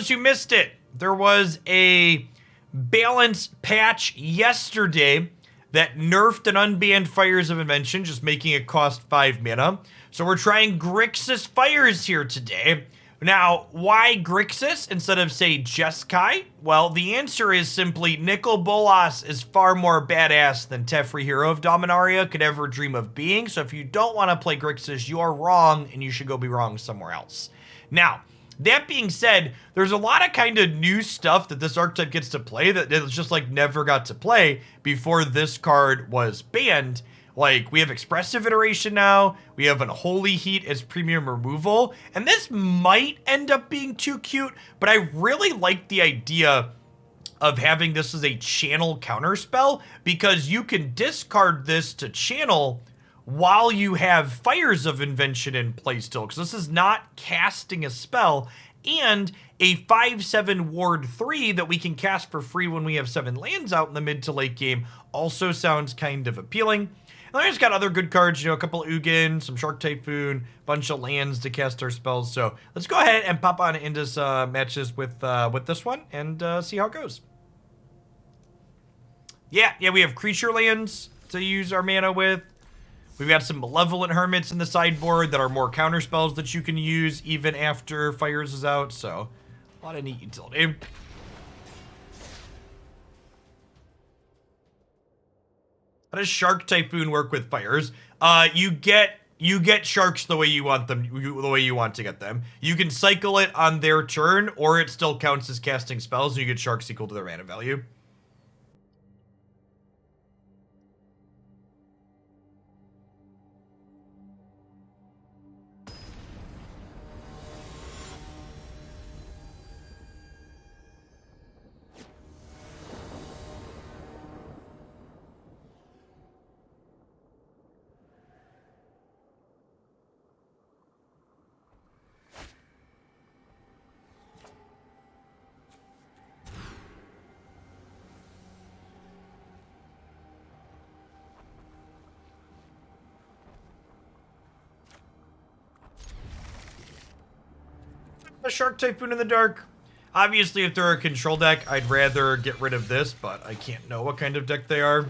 those who missed it, there was a balance patch yesterday that nerfed an unbanned Fires of Invention, just making it cost 5 mana. So we're trying Grixis Fires here today. Now, why Grixis instead of, say, Jeskai? Well, the answer is simply Nicol Bolas is far more badass than Teferi Hero of Dominaria could ever dream of being. So if you don't want to play Grixis, you are wrong, and you should go be wrong somewhere else. Now, that being said, there's a lot of kind of new stuff that this archetype gets to play that it's just like never got to play before this card was banned. Like, we have Expressive Iteration now, we have Unholy Heat as premium removal, and this might end up being too cute, but I really like the idea of having this as a channel counterspell, because you can discard this to channel while you have Fires of Invention in play still, because this is not casting a spell, and a 5/7 ward 3 that we can cast for free when we have 7 lands out in the mid to late game also sounds kind of appealing. And I just got other good cards, you know, a couple of Ugin, some Shark Typhoon, bunch of lands to cast our spells. So let's go ahead and pop on into matches with this one and see how it goes. Yeah, we have creature lands to use our mana with. We've got some Malevolent Hermits in the sideboard that are more counter spells that you can use even after Fires is out. So a lot of neat utility. How does Shark Typhoon work with Fires? You get sharks the way you want them, the way you want to get them. You can cycle it on their turn, or it still counts as casting spells, and you get sharks equal to their mana value. A Shark Typhoon in the dark. Obviously, if they're a control deck, I'd rather get rid of this, but I can't know what kind of deck they are.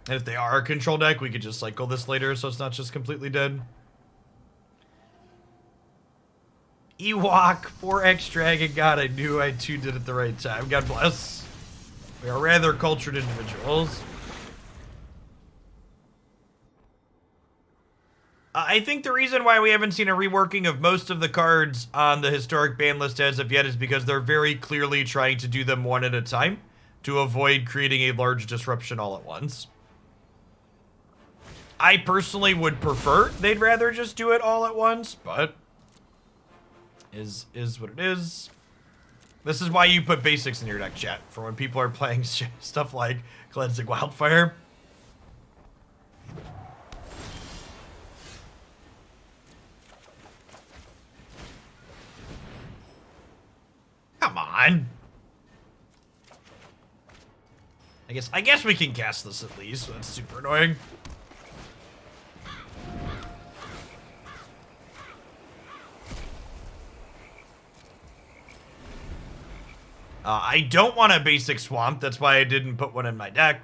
And if they are a control deck, we could just cycle this later so it's not just completely dead. Ewok, 4X Dragon God, I knew I tuned it at the right time. God bless. We are rather cultured individuals. I think the reason why we haven't seen a reworking of most of the cards on the historic ban list as of yet is because they're very clearly trying to do them one at a time to avoid creating a large disruption all at once. I personally would prefer they'd rather just do it all at once, but is what it is. This is why you put basics in your deck, chat, for when people are playing stuff like Cleansing Wildfire. Come on. I guess we can cast this at least. That's super annoying. I don't want a basic swamp. That's why I didn't put one in my deck.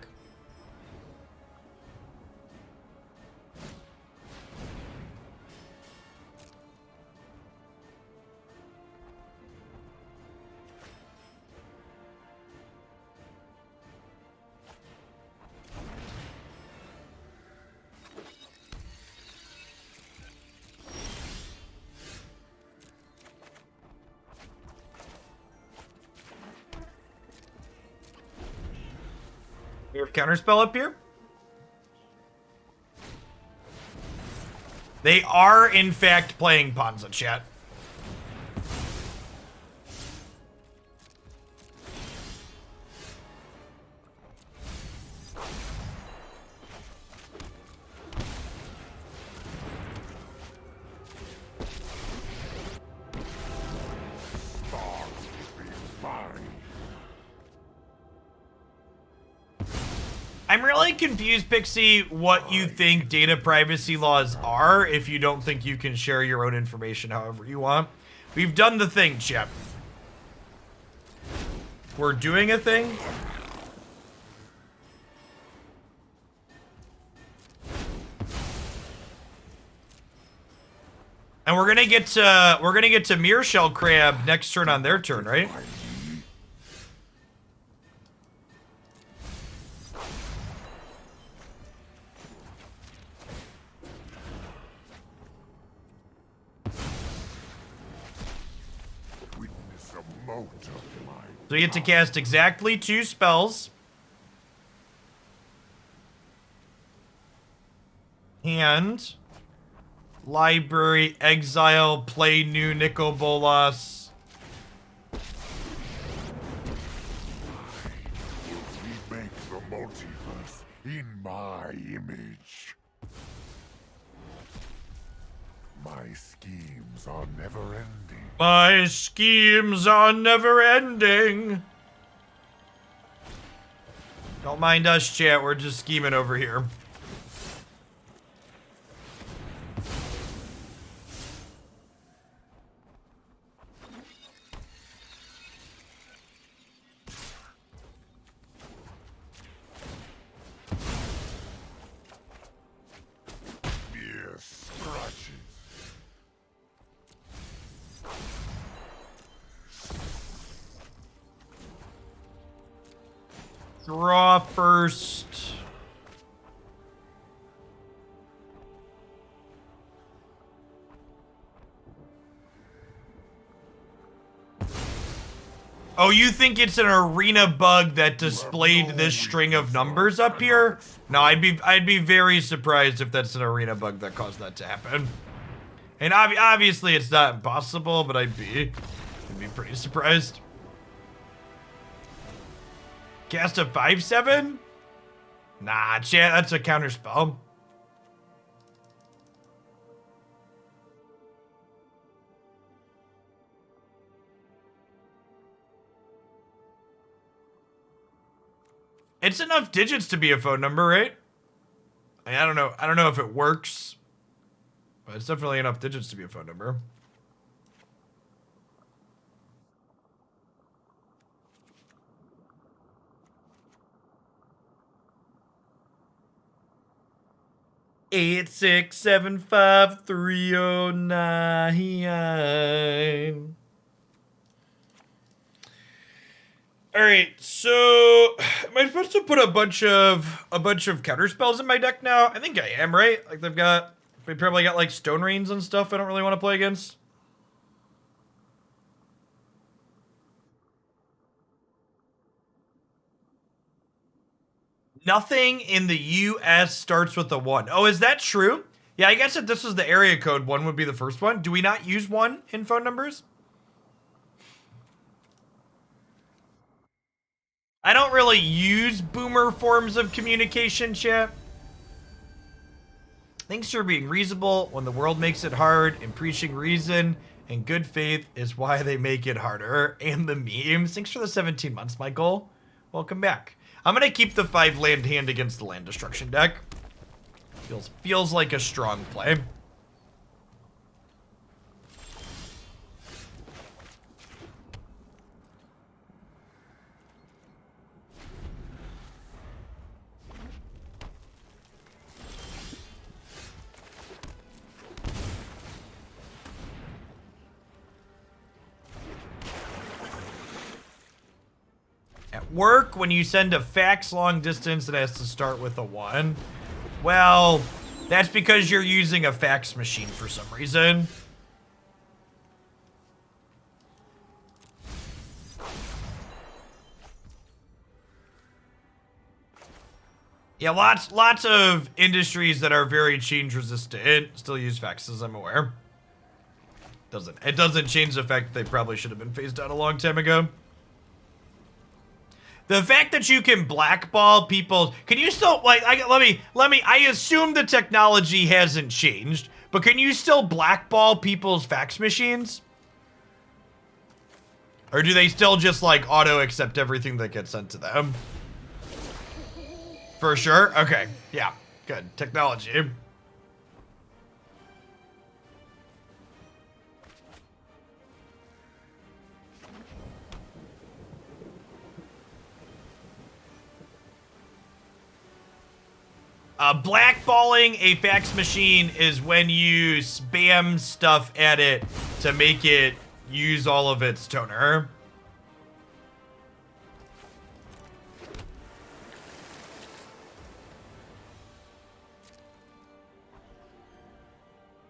We have counterspell up here. They are, in fact, playing Ponza, chat. I'm really confused, Pixie, what you think data privacy laws are if you don't think you can share your own information however you want. We've done the thing, chat. We're doing a thing. And we're gonna get to Mirrorshell Crab next turn on their turn, right? So you get to cast exactly 2 spells. And library, exile, play new Nicol Bolas. We make the multiverse in my image. My schemes are never ending. My schemes are never ending. Don't mind us, chat. We're just scheming over here. Mere scratches. Draw first. Oh, you think it's an arena bug that displayed this string of numbers up here? No, I'd be very surprised if that's an arena bug that caused that to happen. And obviously it's not impossible, but I'd be pretty surprised. Cast a 5/7? Nah, chat, that's a counter spell. It's enough digits to be a phone number, right? I don't know. I don't know if it works, but it's definitely enough digits to be a phone number. Eight, 6, 7, 5, 3, 0, 9. All right, so am I supposed to put a bunch of counter spells in my deck now? I think I am, right? Like they probably got like Stone Rains and stuff I don't really want to play against. Nothing in the US starts with a 1. Oh, is that true? Yeah, I guess if this was the area code, 1 would be the first one. Do we not use 1 in phone numbers? I don't really use boomer forms of communication, chat. Thanks for being reasonable when the world makes it hard, and preaching reason and good faith is why they make it harder. And the memes. Thanks for the 17 months, Michael. Welcome back. I'm gonna keep the 5 land hand against the land destruction deck. Feels like a strong play. At work, when you send a fax long distance, it has to start with a 1. Well, that's because you're using a fax machine for some reason. Yeah, lots of industries that are very change resistant still use faxes, I'm aware. It doesn't change the fact that they probably should have been phased out a long time ago. The fact that you can blackball people, can you still, like, I assume the technology hasn't changed, but can you still blackball people's fax machines? Or do they still just, like, auto-accept everything that gets sent to them? For sure? Okay, yeah, good. Blackballing a fax machine is when you spam stuff at it to make it use all of its toner.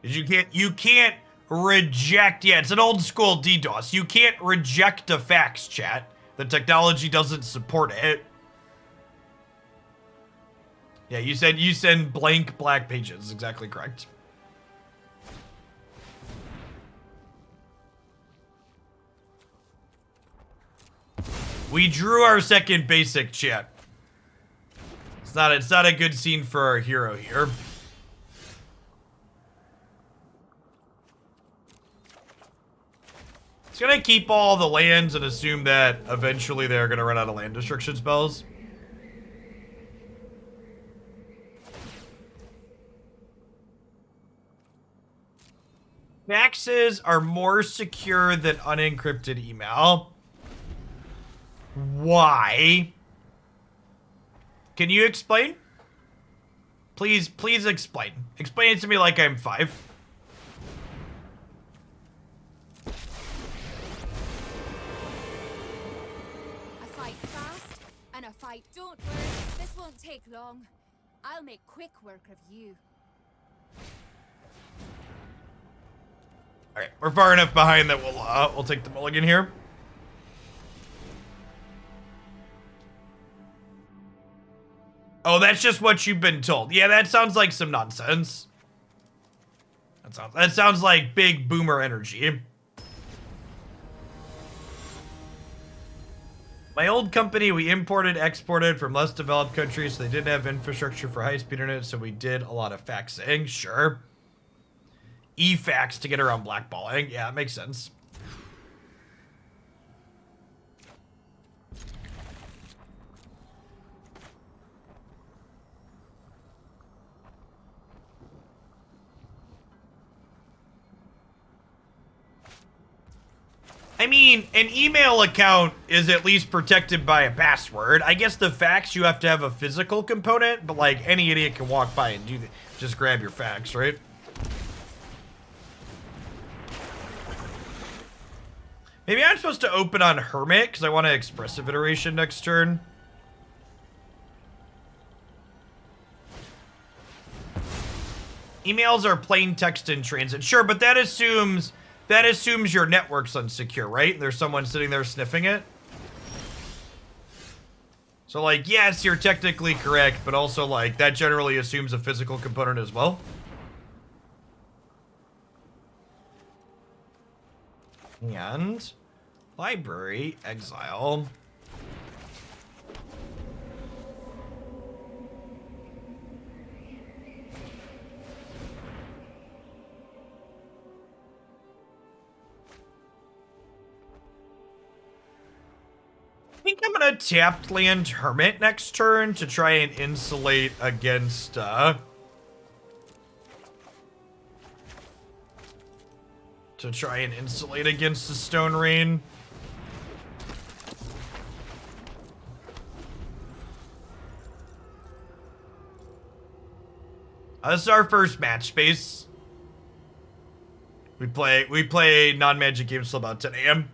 You can't reject, yeah, it's an old school DDoS. You can't reject a fax, chat. The technology doesn't support it. Yeah, you said you send blank black pages, exactly correct. We drew our second basic, chat. It's not a good scene for our hero here. It's gonna keep all the lands and assume that eventually they're gonna run out of land destruction spells. Faxes are more secure than unencrypted email. Why? Can you explain? Please explain. Explain it to me like I'm 5. Fight. Don't worry, this won't take long. I'll make quick work of you. All right, we're far enough behind that we'll take the mulligan here. Oh, that's just what you've been told. Yeah, that sounds like some nonsense. That sounds like big boomer energy. My old company, we imported, exported from less developed countries, so they didn't have infrastructure for high-speed internet, so we did a lot of faxing. Sure. E-fax to get around blackballing. Yeah, it makes sense. I mean, an email account is at least protected by a password. I guess the fax, you have to have a physical component, but like any idiot can walk by and do that. Just grab your fax, right? Maybe I'm supposed to open on Hermit because I want to Expressive Iteration next turn. Emails are plain text in transit. Sure, but that assumes your network's unsecure, right? There's someone sitting there sniffing it. So, like, yes, you're technically correct, but also, like, that generally assumes a physical component as well. And library, exile. I think I'm gonna tap land Hermit next turn to try and insulate against, to try and insulate against the Stone Rain. This is our first match space. We play non-magic games till about 10 a.m.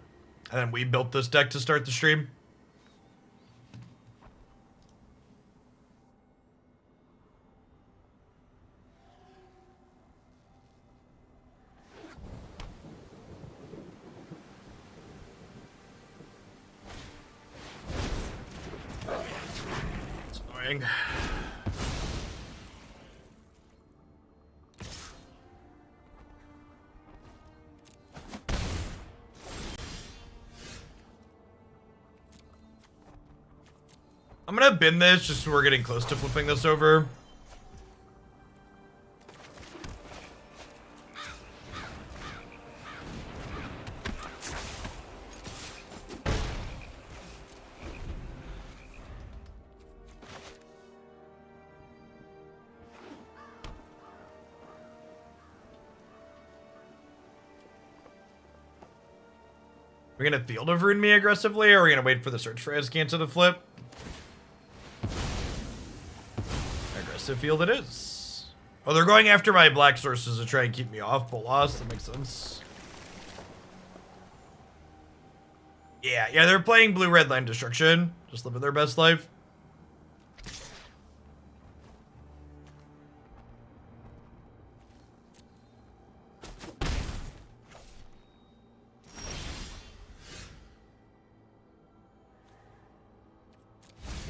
And then we built this deck to start the stream. It's annoying. I'm gonna bin this just so we're getting close to flipping this over. We're gonna Field of Ruin me aggressively, or are we gonna wait for the search for Azcanta to flip? Expressive Field it is. Oh, they're going after my black sources to try and keep me off Bolas. That makes sense. Yeah, they're playing blue-red land destruction. Just living their best life.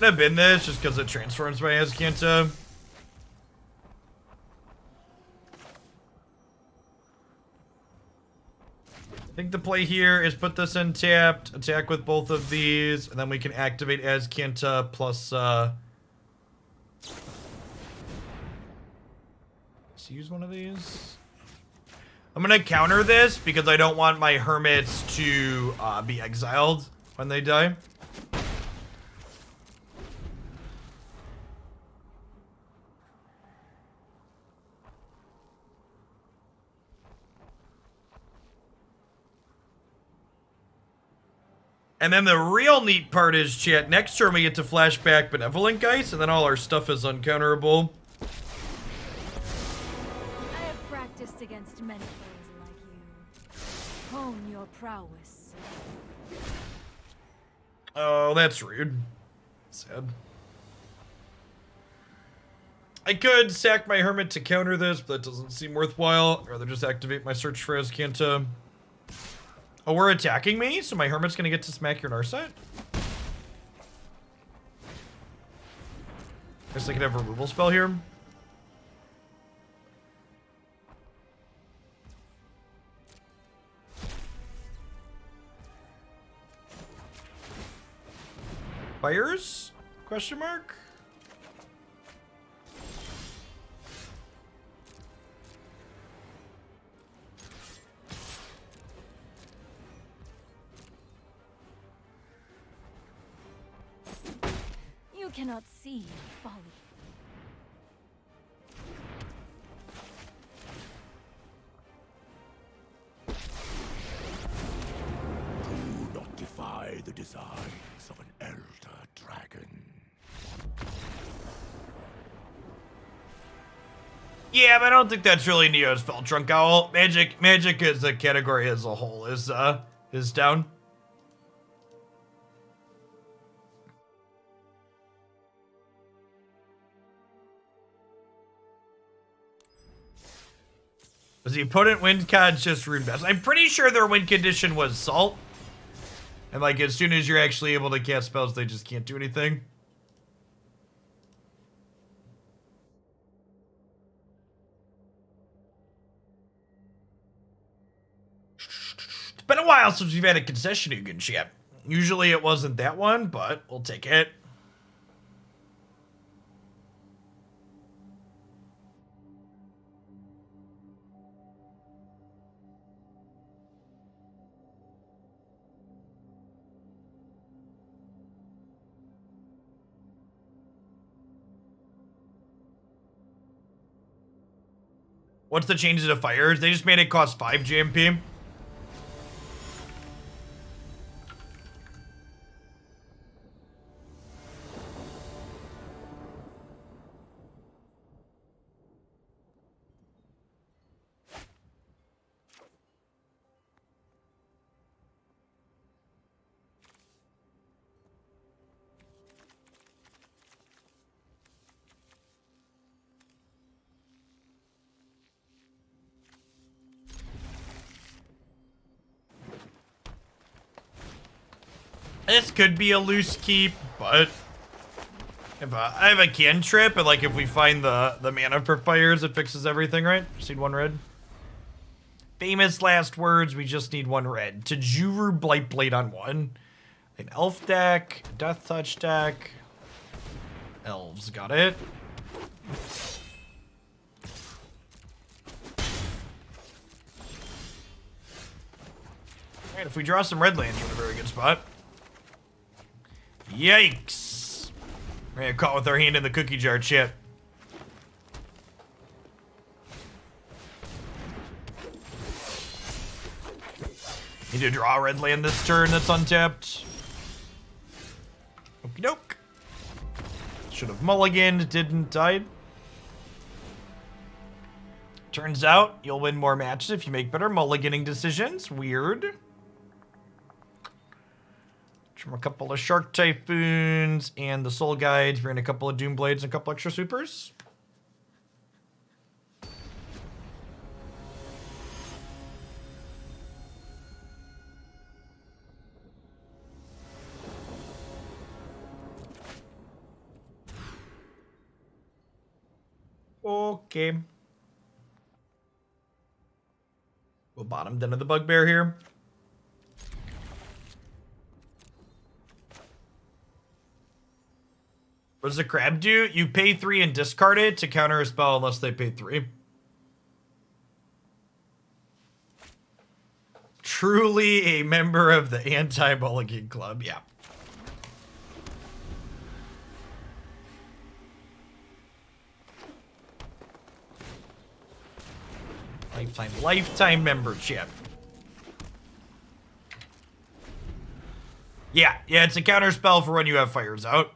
I've been this just because it transforms my Azcanta. I think the play here is put this in tapped, attack with both of these, and then we can activate Azcanta plus, let's use one of these. I'm gonna counter this because I don't want my hermits to be exiled when they die. And then the real neat part is, chat, next turn we get to flashback Benevolent Geist, and then all our stuff is uncounterable. I have practiced against many foes like you. Hone your prowess. Oh, that's rude. Sad. I could sack my hermit to counter this, but that doesn't seem worthwhile. I'd rather just activate my search for Azcanta. Oh, we're attacking me? So my hermit's gonna get to smack your Narset? Guess I could have a removal spell here. Fires? Question mark? You cannot see folly. Do not defy the designs of an elder dragon. Yeah, but I don't think that's really Neo's fault. Drunk Owl. Magic as a category as a whole is down. Was the opponent win con just rune best? I'm pretty sure their win condition was salt. And like as soon as you're actually able to cast spells, they just can't do anything. It's been a while since we've had a concession Ugin chat. Usually it wasn't that one, but we'll take it. What's the changes to fires? They just made it cost 5 GMP. This could be a loose keep, but if I have a cantrip, and like if we find the mana for fires, it fixes everything, right? Just need 1 red. Famous last words, we just need 1 red. Tajuru Blightblade on 1. An elf deck, death touch deck. Elves, got it. Alright, if we draw some red lands, we're in a very good spot. Yikes! We're gonna get caught with our hand in the cookie jar, chat. Need to draw a red land this turn that's untapped. Okie doke. Should have mulliganed, didn't, died. Turns out you'll win more matches if you make better mulliganing decisions. Weird. From a couple of Shark Typhoons and the Soul Guides. We're in a couple of Doom Blades and a couple extra supers. Okay. We'll bottom den of the Bugbear here. What does the crab do? You pay 3 and discard it to counter a spell unless they pay 3. Truly a member of the anti-mulligan club, yeah. Lifetime membership. Yeah, it's a counter spell for when you have fires out.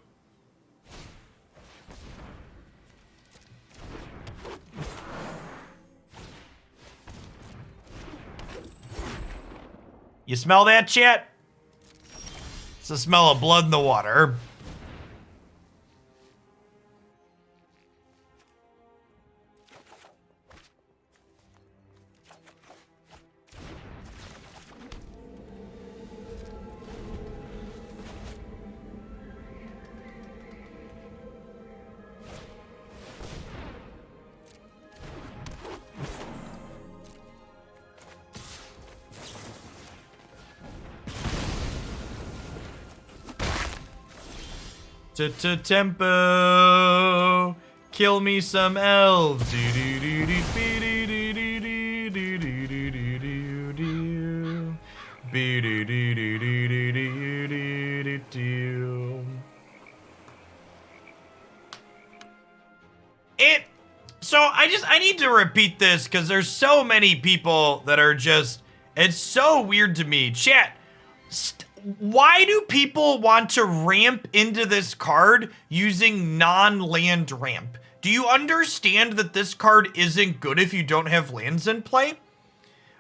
You smell that, chat? It's the smell of blood in the water. Tempo, kill me some elves. So I need to repeat this because there's so many people that are just, it's so weird to me. Chat, why do people want to ramp into this card using non-land ramp? Do you understand that this card isn't good if you don't have lands in play?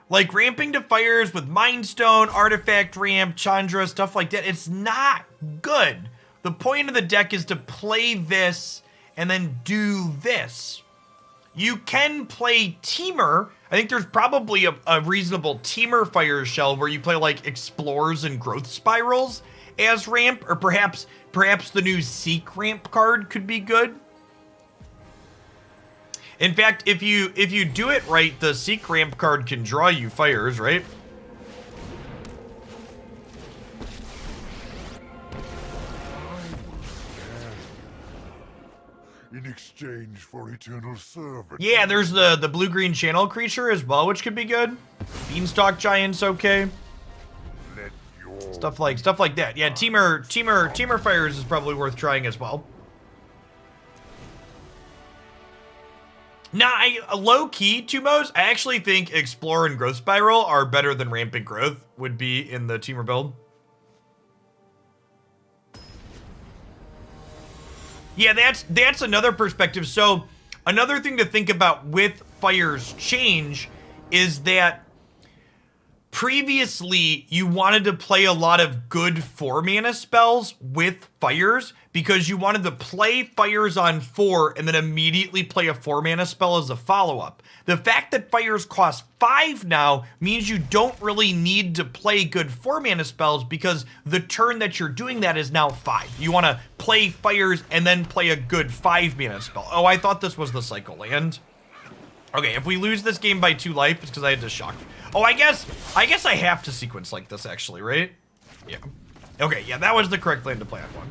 Like ramping to fires with Mind Stone, Artifact Ramp, Chandra, stuff like that, it's not good. The point of the deck is to play this and then do this. You can play Teamer. I think there's probably a reasonable Teamer Fire Shell where you play like Explorers and Growth Spirals as ramp, or perhaps the new Seek ramp card could be good. In fact, if you do it right, the Seek ramp card can draw you fires, right? In exchange for eternal service. Yeah, there's the blue-green channel creature as well, which could be good. Beanstalk Giant's okay. Stuff like that. Yeah, Teamer Fires is probably worth trying as well. Now, low-key, Tumos, I actually think Explorer and Growth Spiral are better than Rampant Growth would be in the Teamer build. Yeah, that's another perspective. So another thing to think about with Fire's change is that previously you wanted to play a lot of good 4-mana spells with Fires because you wanted to play Fires on 4 and then immediately play a 4-mana spell as a follow-up. The fact that Fires cost 5 now means you don't really need to play good 4-mana spells because the turn that you're doing that is now 5. You want to play Fires and then play a good 5-mana spell. Oh, I thought this was the cycle land. Okay, if we lose this game by 2 life, it's because I had to shock. Oh, I guess I have to sequence like this actually, right? Yeah. Okay, yeah, that was the correct land to play on 1.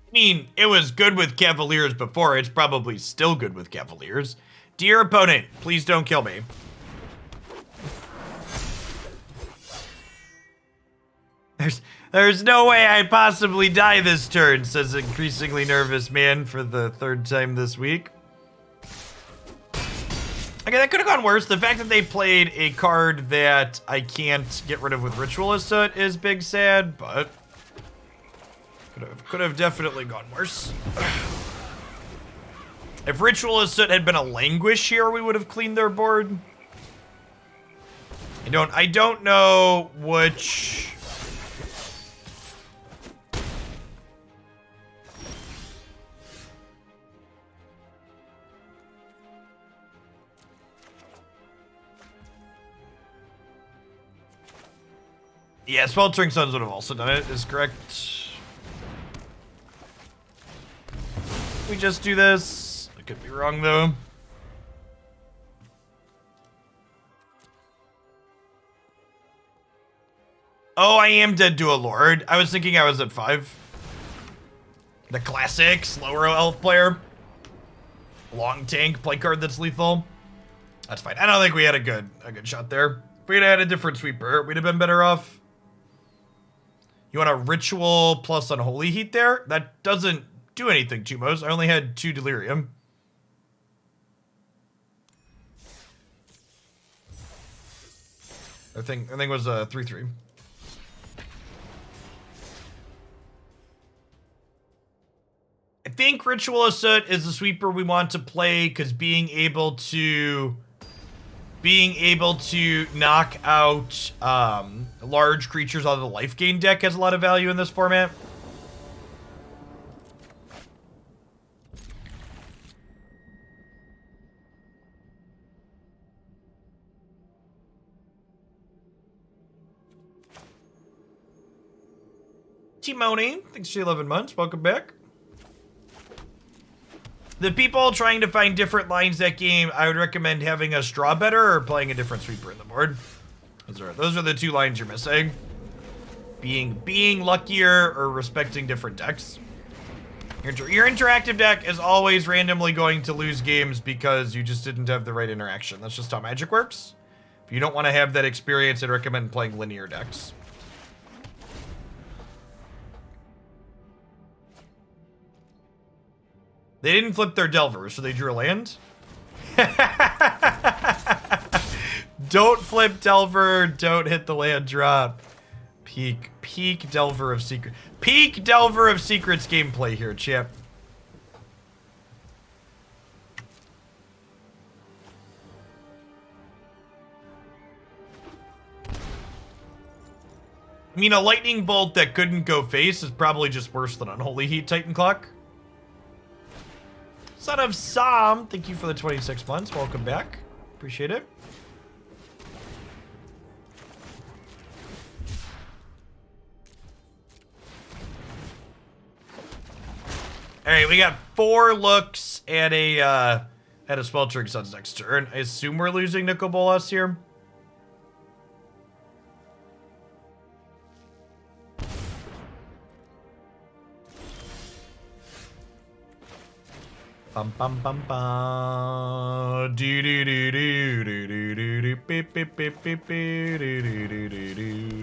I mean, it was good with Cavaliers before. It's probably still good with Cavaliers. Dear opponent, please don't kill me. There's no way I possibly die this turn, says increasingly nervous man for the third time this week. Okay, that could have gone worse. The fact that they played a card that I can't get rid of with Ritual of Soot is big sad, but could have definitely gone worse. If Ritual of Soot had been a Languish here, we would have cleaned their board. I don't know which. Yeah, Sweltering Suns would have also done it, is correct. We just do this. I could be wrong, though. Oh, I am dead to a Lord. I was thinking I was at 5. The classic slower elf player. Long tank play card that's lethal. That's fine. I don't think we had a good shot there. If we'd had a different sweeper, we'd have been better off. You want a Ritual plus Unholy Heat there? That doesn't do anything, Chumos. I only had 2 Delirium. I think it was a 3/3. I think Ritual of Soot is the sweeper we want to play because being able to knock out large creatures out of the life gain deck has a lot of value in this format. Timoni, thanks for 11 months. Welcome back. The people trying to find different lines that game, I would recommend having a straw better or playing a different sweeper in the board. Those are the 2 lines you're missing. Being luckier or respecting different decks. Your interactive deck is always randomly going to lose games because you just didn't have the right interaction. That's just how Magic works. If you don't want to have that experience, I'd recommend playing linear decks. They didn't flip their Delver, so they drew a land. Don't flip Delver, don't hit the land drop. Peak Delver of Secrets. Peak Delver of Secrets gameplay here, chip. I mean, a lightning bolt that couldn't go face is probably just worse than Unholy Heat Titan Clock. Son of Sam, thank you for the 26 months. Welcome back. Appreciate it. All right, we got 4 looks at a Sweltering Suns next turn. I assume we're losing Nicol Bolas here. Bum bum bum bum. Do do do do do do do do beep beep beep beep beep do do do do do do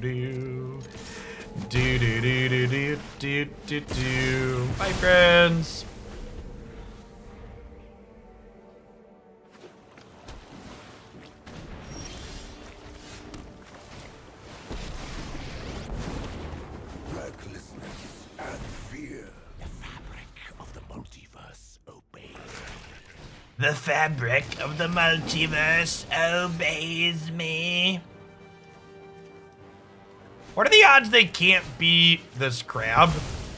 do do do do do do do. Bye, friends. Recklessness and fear. The fabric of the multiverse obeys. The fabric of the multiverse obeys me. What are the odds they can't beat this crab?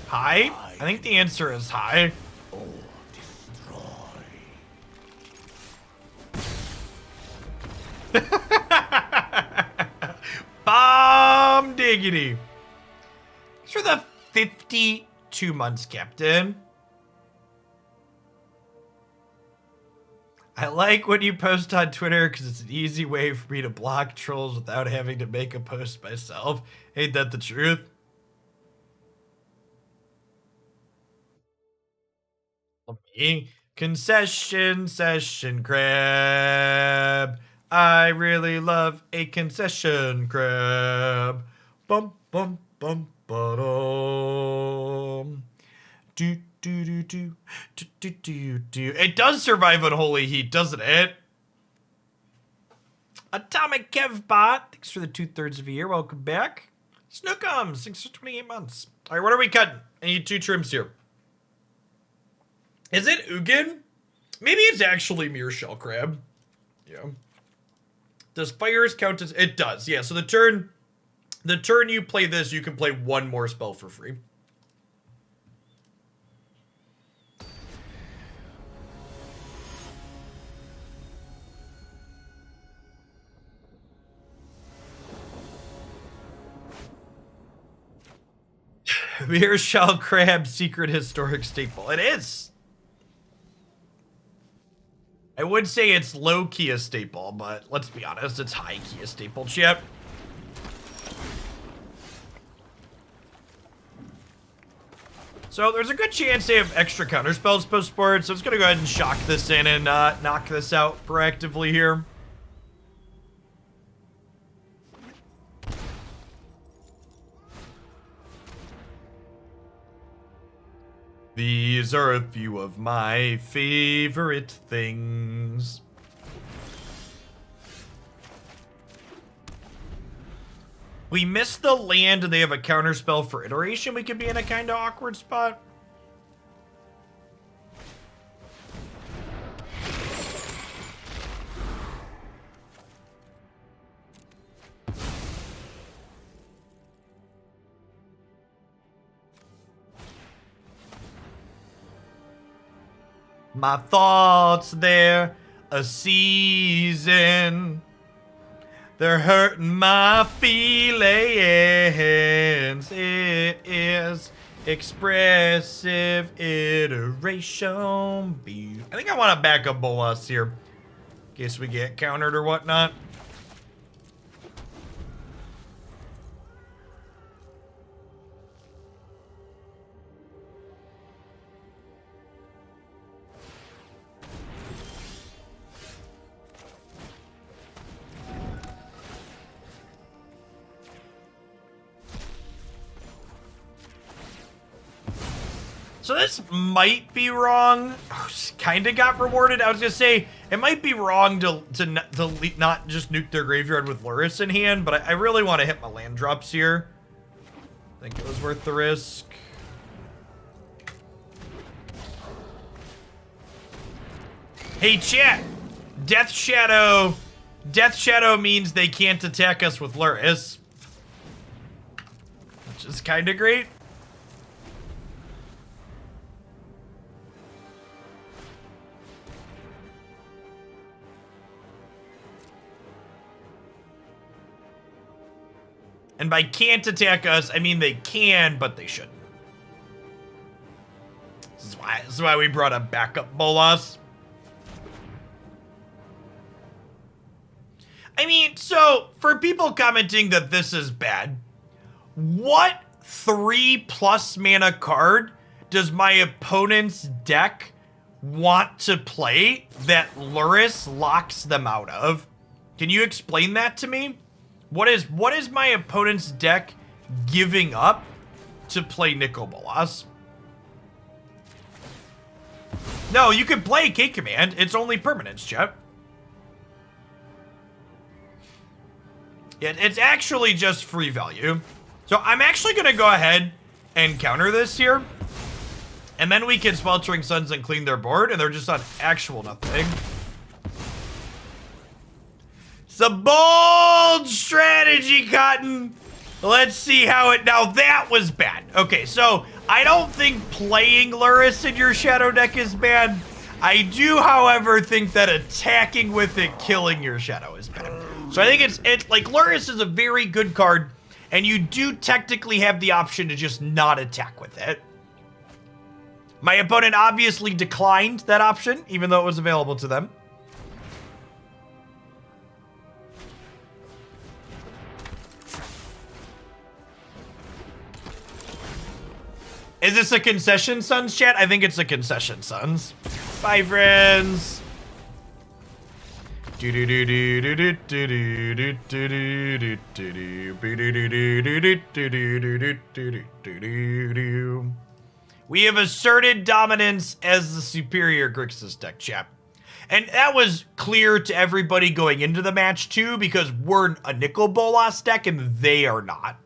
High? I think the answer is high. Or destroy. Bomb diggity. Thanks for the 52 months, Captain. I like when you post on Twitter because it's an easy way for me to block trolls without having to make a post myself. Ain't that the truth? Okay. Concession session crab. I really love a concession crab. Bum bum bum bum. Do, do, do, do, do, do, do, do. It does survive Unholy Heat, doesn't it? Atomic Kevbot, thanks for the 2/3 of a year. Welcome back. Snookums, thanks for 28 months. All right, what are we cutting? I need 2 trims here. Is it Ugin? Maybe it's actually Mirrorshell Crab. Yeah. Does fires count as... It does, yeah. So the turn you play this, you can play 1 more spell for free. Mirrorshell Crab, secret historic staple. It is. I would say it's low-key a staple, but let's be honest, it's high-key a staple, chip. So there's a good chance they have extra counter spells post-board, so I'm just gonna go ahead and shock this in and knock this out proactively here. These are a few of my favorite things. We missed the land and they have a counterspell for iteration. We could be in a kind of awkward spot. My thoughts, they're a season. They're hurting my feelings. It is expressive iteration. I think I want to back up Bolas here. In case we get countered or whatnot. So this might be wrong. Kind of got rewarded. I was gonna say it might be wrong to not just nuke their graveyard with Lurrus in hand, but I really want to hit my land drops here. I think it was worth the risk. Hey chat, Death Shadow means they can't attack us with Lurrus, which is kind of great. And by can't attack us, I mean they can, but they shouldn't. This is why we brought a backup Bolas. I mean, so for people commenting that this is bad, what 3+ mana card does my opponent's deck want to play that Lurrus locks them out of? Can you explain that to me? What is my opponent's deck giving up to play Nicol Bolas? No, you can play K-Command. It's only permanence, chat. It's actually just free value. So I'm actually going to go ahead and counter this here. And then we can Sweltering Suns and clean their board, and they're just on actual nothing. It's a bold strategy, Cotton. Let's see how it... Now, that was bad. Okay, so I don't think playing Lurrus in your shadow deck is bad. I do, however, think that attacking with it, killing your shadow is bad. So I think it's like Lurrus is a very good card, and you do technically have the option to just not attack with it. My opponent obviously declined that option, even though it was available to them. Is this a concession, Suns, chat? I think it's a concession, Suns. Bye, friends. We have asserted dominance as the superior Grixis deck, chap. And that was clear to everybody going into the match, too, because we're a Nicol Bolas deck and they are not.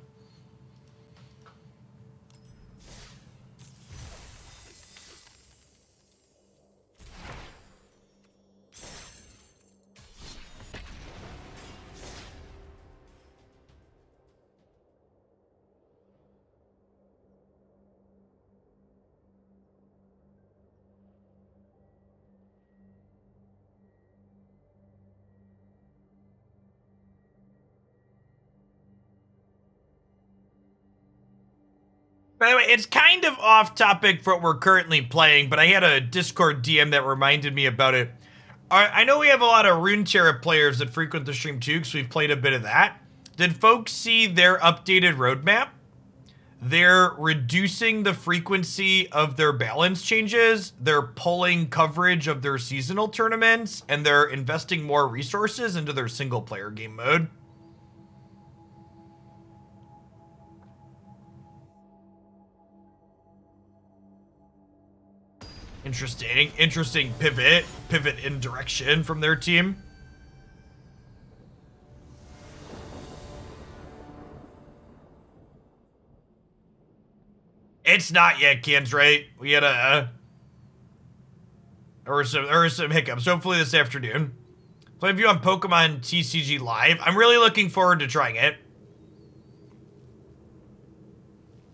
By the way, it's kind of off topic for what we're currently playing, but I had a Discord DM that reminded me about it. I know we have a lot of Runeterra players that frequent the stream too, because we've played a bit of that. Did folks see their updated roadmap? They're reducing the frequency of their balance changes, they're pulling coverage of their seasonal tournaments, and they're investing more resources into their single player game mode. Interesting pivot in direction from their team. It's not yet, kids, right? We had there were some hiccups. Hopefully this afternoon. Play view on Pokemon TCG Live. I'm really looking forward to trying it.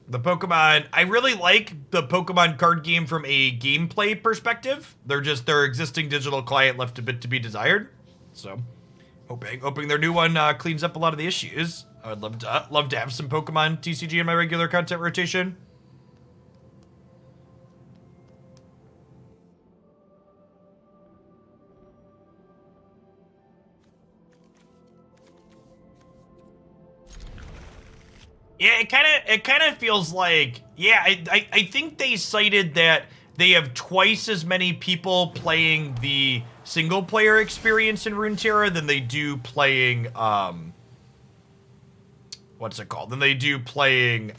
The Pokemon, I really like the Pokemon card game from a gameplay perspective. They're just their existing digital client left a bit to be desired. So, hoping their new one cleans up a lot of the issues. I would love to have some Pokemon TCG in my regular content rotation. Yeah, it kind of feels like, yeah, I think they cited that they have twice as many people playing the single player experience in Runeterra than they do playing, what's it called? Than they do playing,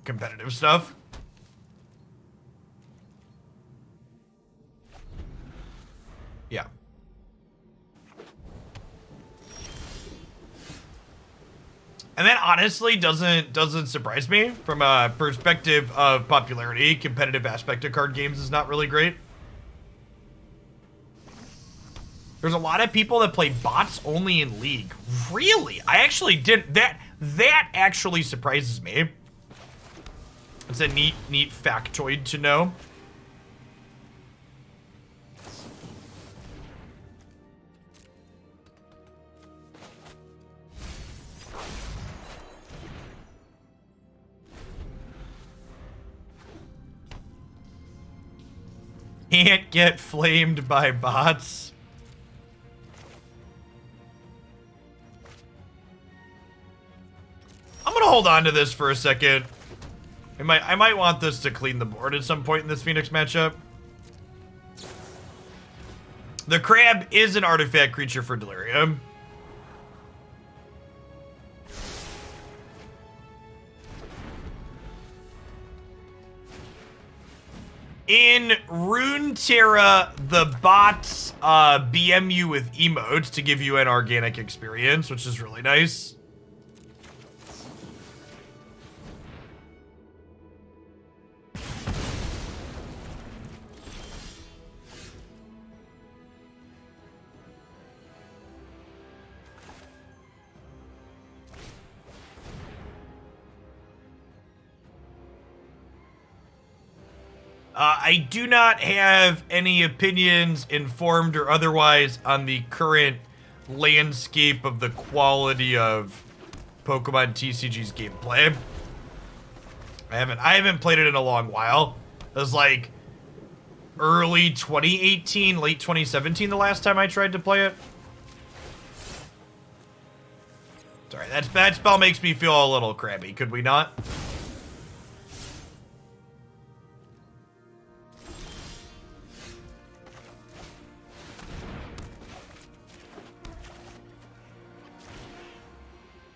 competitive stuff. Yeah. And that honestly doesn't surprise me from a perspective of popularity. Competitive aspect of card games is not really great. There's a lot of people that play bots only in League. Really? I actually didn't. That actually surprises me. It's a neat factoid to know. Can't get flamed by bots. I'm gonna hold on to this for a second. I might want this to clean the board at some point in this Phoenix matchup. The crab is an artifact creature for Delirium. In Runeterra, the bots BM you with emotes to give you an organic experience, which is really nice. I do not have any opinions, informed or otherwise, on the current landscape of the quality of Pokemon TCG's gameplay. I haven't played it in a long while. It was like early 2018, late 2017 the last time I tried to play it. Sorry, that spell makes me feel a little crabby. Could we not?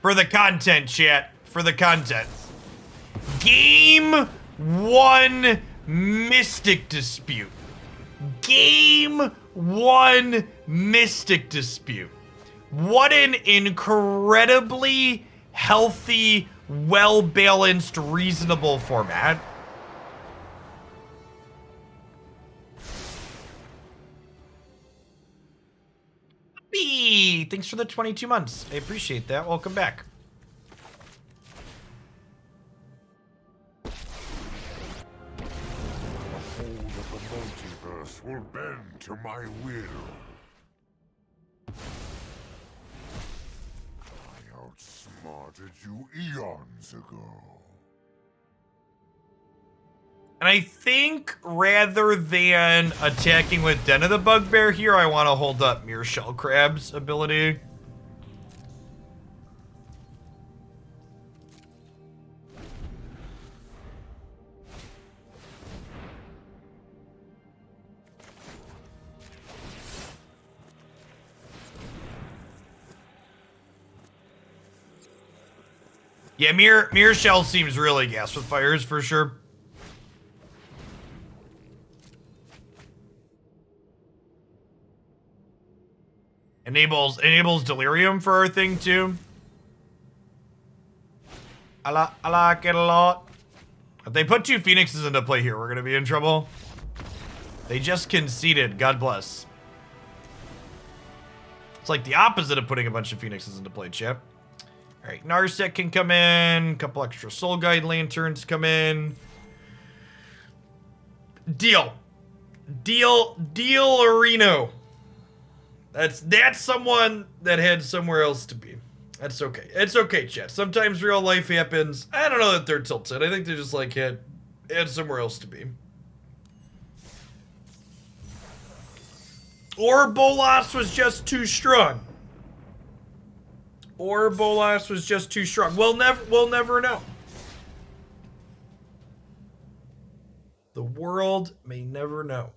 For the content, chat. For the content. Game 1 Mystic Dispute. Game 1 Mystic Dispute. What an incredibly healthy, well-balanced, reasonable format. B, thanks for the 22 months. I appreciate that. Welcome back. The whole of the multiverse will bend to my will. I outsmarted you eons ago. And I think rather than attacking with Den of the Bugbear here, I want to hold up Mirrorshell Crab's ability. Yeah, Mirrorshell seems really gas with fires for sure. Enables delirium for our thing too. I like it a lot. If they put 2 phoenixes into play here, we're gonna be in trouble. They just conceded. God bless. It's like the opposite of putting a bunch of phoenixes into play, chip. All right, Narset can come in. A couple extra Soul Guide Lanterns come in. Deal, Areno. That's someone that had somewhere else to be. That's okay. It's okay, chat. Sometimes real life happens. I don't know that they're tilted. I think they just like had somewhere else to be. Or Bolas was just too strong. Or Bolas was just too strong. We'll never know. The world may never know.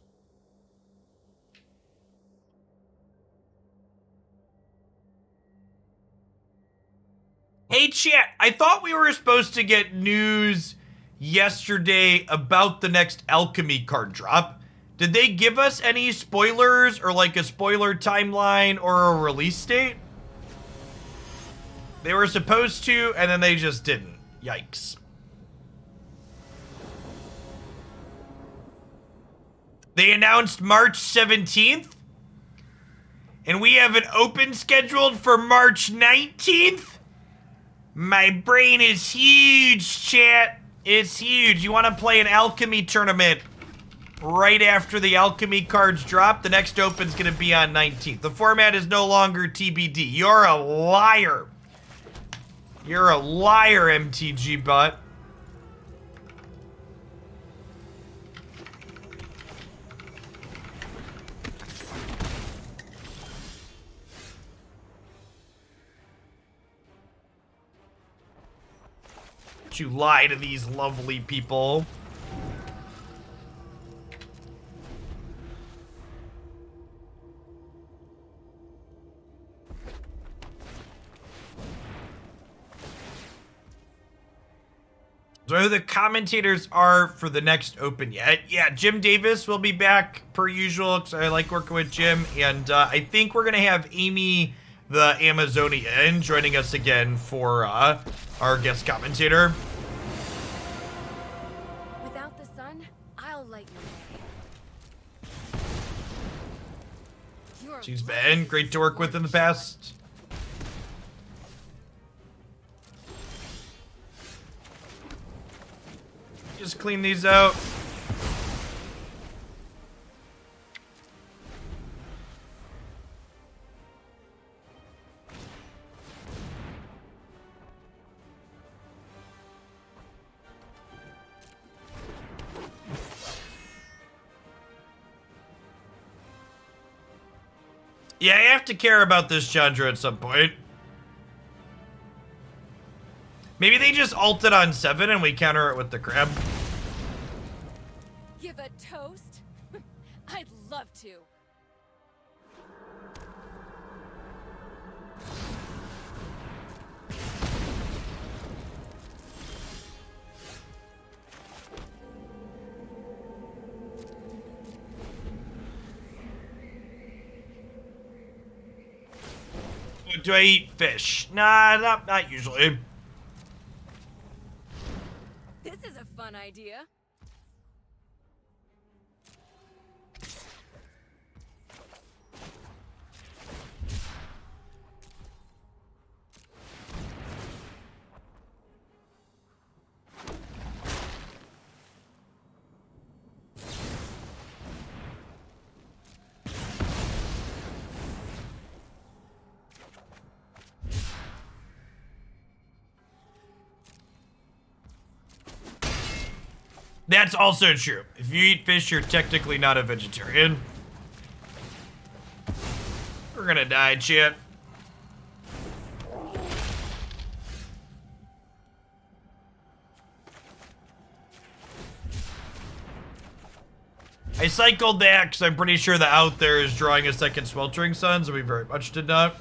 Hey chat, I thought we were supposed to get news yesterday about the next Alchemy card drop. Did they give us any spoilers or like a spoiler timeline or a release date? They were supposed to, and then they just didn't. Yikes. They announced March 17th, and we have an open scheduled for March 19th. My brain is huge, chat. It's huge. You want to play an Alchemy tournament right after the Alchemy cards drop? The next open's going to be on 19th. The format is no longer TBD. You're a liar. You're a liar, MTG butt. You lie to these lovely people. So who the commentators are for the next open yet? Yeah, Jim Davis will be back per usual because I like working with Jim, and I think we're gonna have Amy the Amazonian joining us again for our guest commentator. Without the sun, I'll light your way. She's been great to work with in the past. Just clean these out. Yeah, I have to care about this Chandra at some point. Maybe they just ulted on 7 and we counter it with the crab. Give a toast? I'd love to. Do I eat fish? Nah, not usually. This is a fun idea. That's also true. If you eat fish, you're technically not a vegetarian. We're gonna die, chat. I cycled that because I'm pretty sure the out there is drawing a second Sweltering Suns, and we very much did not.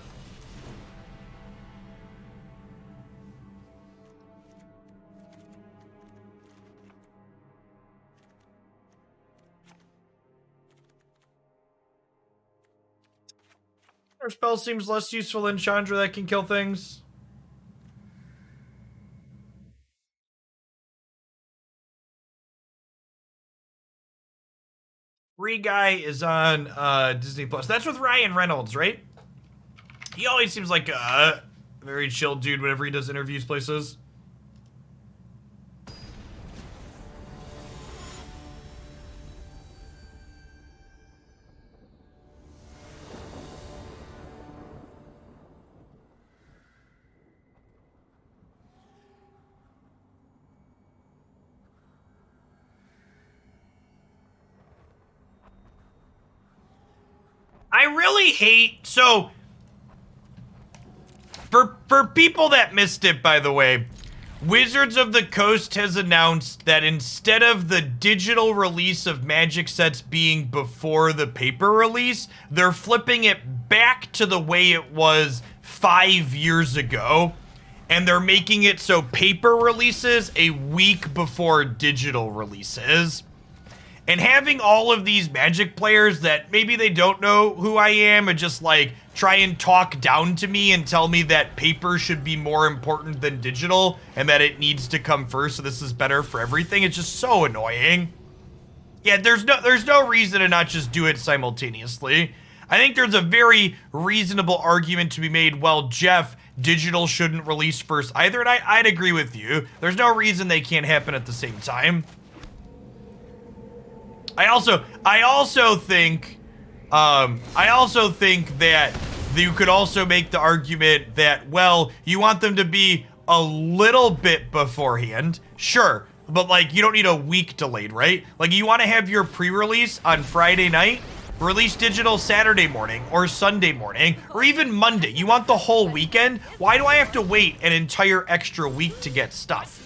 Our spell seems less useful than Chandra that can kill things. Free Guy is on Disney Plus. That's with Ryan Reynolds, right? He always seems like a very chill dude whenever he does interviews places. I really hate, so for people that missed it, by the way, Wizards of the Coast has announced that instead of the digital release of Magic sets being before the paper release, they're flipping it back to the way it was 5 years ago, and they're making it so paper releases a week before digital releases. And having all of these Magic players that maybe they don't know who I am and just like try and talk down to me and tell me that paper should be more important than digital and that it needs to come first, so this is better for everything. It's just so annoying. Yeah, there's no reason to not just do it simultaneously. I think there's a very reasonable argument to be made, well, Jeff, digital shouldn't release first either, and I'd agree with you. There's no reason they can't happen at the same time. I also think that you could also make the argument that, well, you want them to be a little bit beforehand, sure, but like you don't need a week delayed, right? Like you want to have your pre-release on Friday night, release digital Saturday morning or Sunday morning or even Monday. You want the whole weekend? Why do I have to wait an entire extra week to get stuff?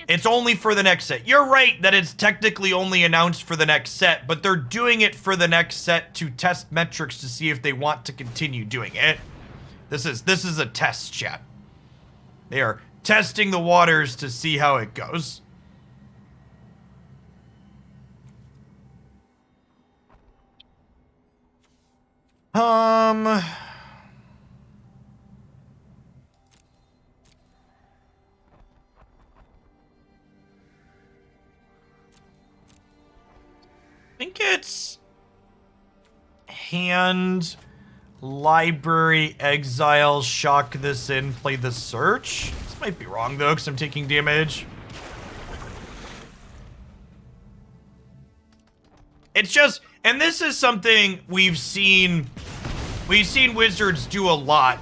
It's only for the next set. You're right that it's technically only announced for the next set, but they're doing it for the next set to test metrics to see if they want to continue doing it. This is a test, chat. They are testing the waters to see how it goes. I think it's hand, library, exile, shock this in, play the search. This might be wrong though, because I'm taking damage. It's just, and this is something we've seen Wizards do a lot.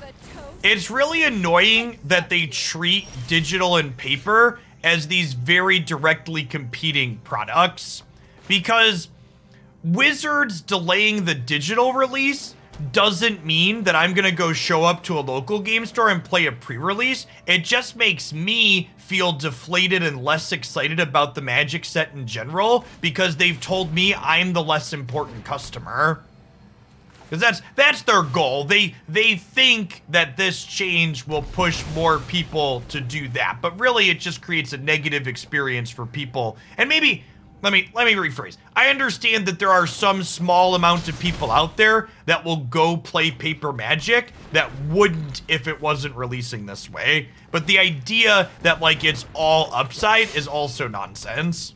It's really annoying that they treat digital and paper as these very directly competing products, because Wizards delaying the digital release doesn't mean that I'm gonna go show up to a local game store and play a pre-release. It just makes me feel deflated and less excited about the Magic set in general because they've told me I'm the less important customer. Because that's their goal. They think that this change will push more people to do that, but really it just creates a negative experience for people. And maybe let me rephrase. I understand that there are some small amount of people out there that will go play Paper Magic that wouldn't if it wasn't releasing this way. But the idea that like it's all upside is also nonsense.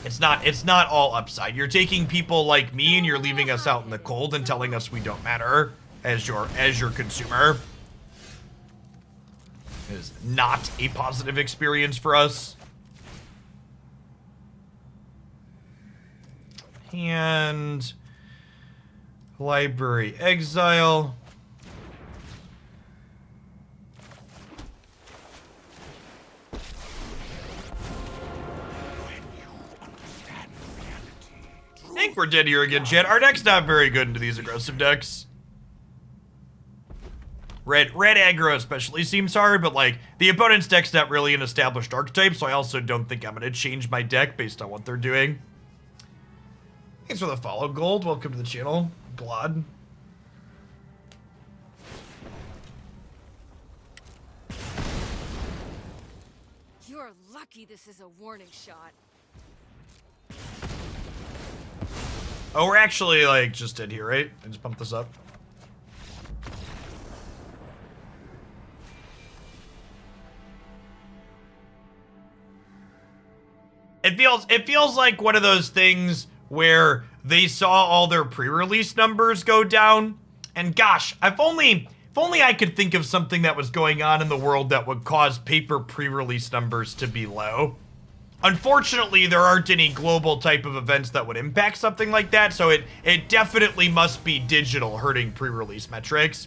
It's not all upside. You're taking people like me and you're leaving us out in the cold and telling us we don't matter as your consumer. It is not a positive experience for us. And library exile. I think we're dead here again, chat. Our deck's not very good into these aggressive decks. Red aggro especially seems hard, but like the opponent's deck's not really an established archetype, so I also don't think I'm gonna change my deck based on what they're doing. Thanks for the follow, Gold. Welcome to the channel, Glod. You're lucky this is a warning shot. Oh, we're actually like just dead here, right? I just bumped this up. It feels like one of those things where they saw all their pre-release numbers go down, and gosh, if only I could think of something that was going on in the world that would cause paper pre-release numbers to be low. Unfortunately, there aren't any global type of events that would impact something like that, so it definitely must be digital hurting pre-release metrics.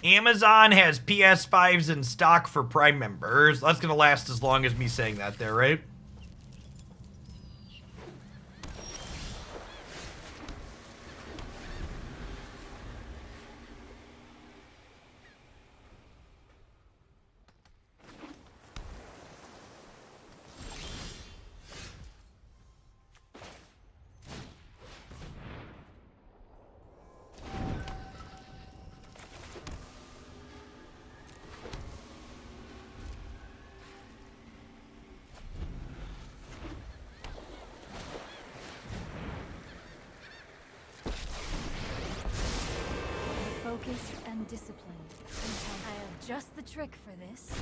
Amazon has PS5s in stock for Prime members. That's gonna last as long as me saying that there, right? Focus and discipline. I have just the trick for this.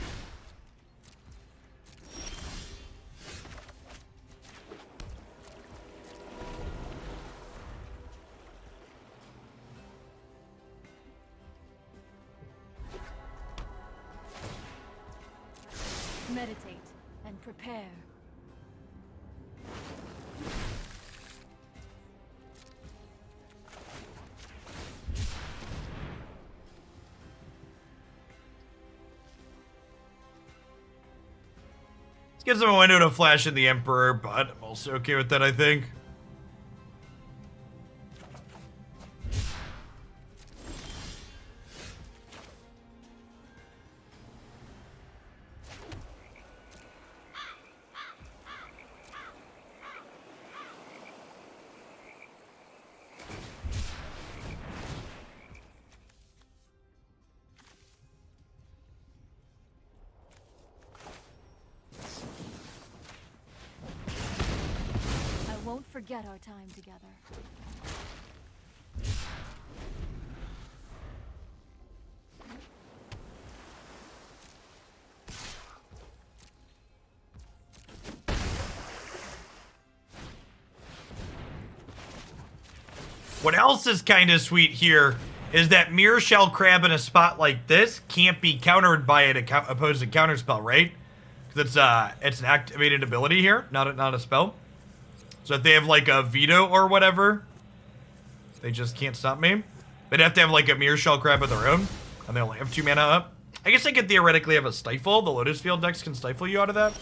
Meditate and prepare. Gives him a window to flash in the Emperor, but I'm also okay with that, I think. Forget our time together. What else is kind of sweet here is that Mirrorshell Crab in a spot like this can't be countered by an opposing counterspell, right? Because it's an activated ability here, not a spell. So if they have like a veto or whatever, they just can't stop me. They'd have to have like a Mirrorshell Crab of their own, and they only have 2 mana up. I guess they could theoretically have a Stifle. The Lotus Field decks can stifle you out of that.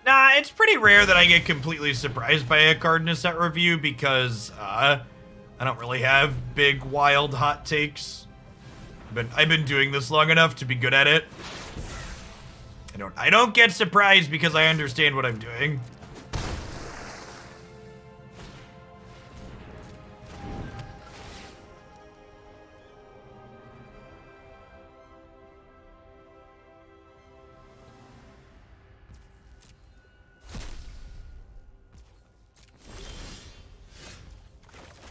Nah, it's pretty rare that I get completely surprised by a card in a set review because, I don't really have big, wild, hot takes. I've been doing this long enough to be good at it. I don't get surprised because I understand what I'm doing.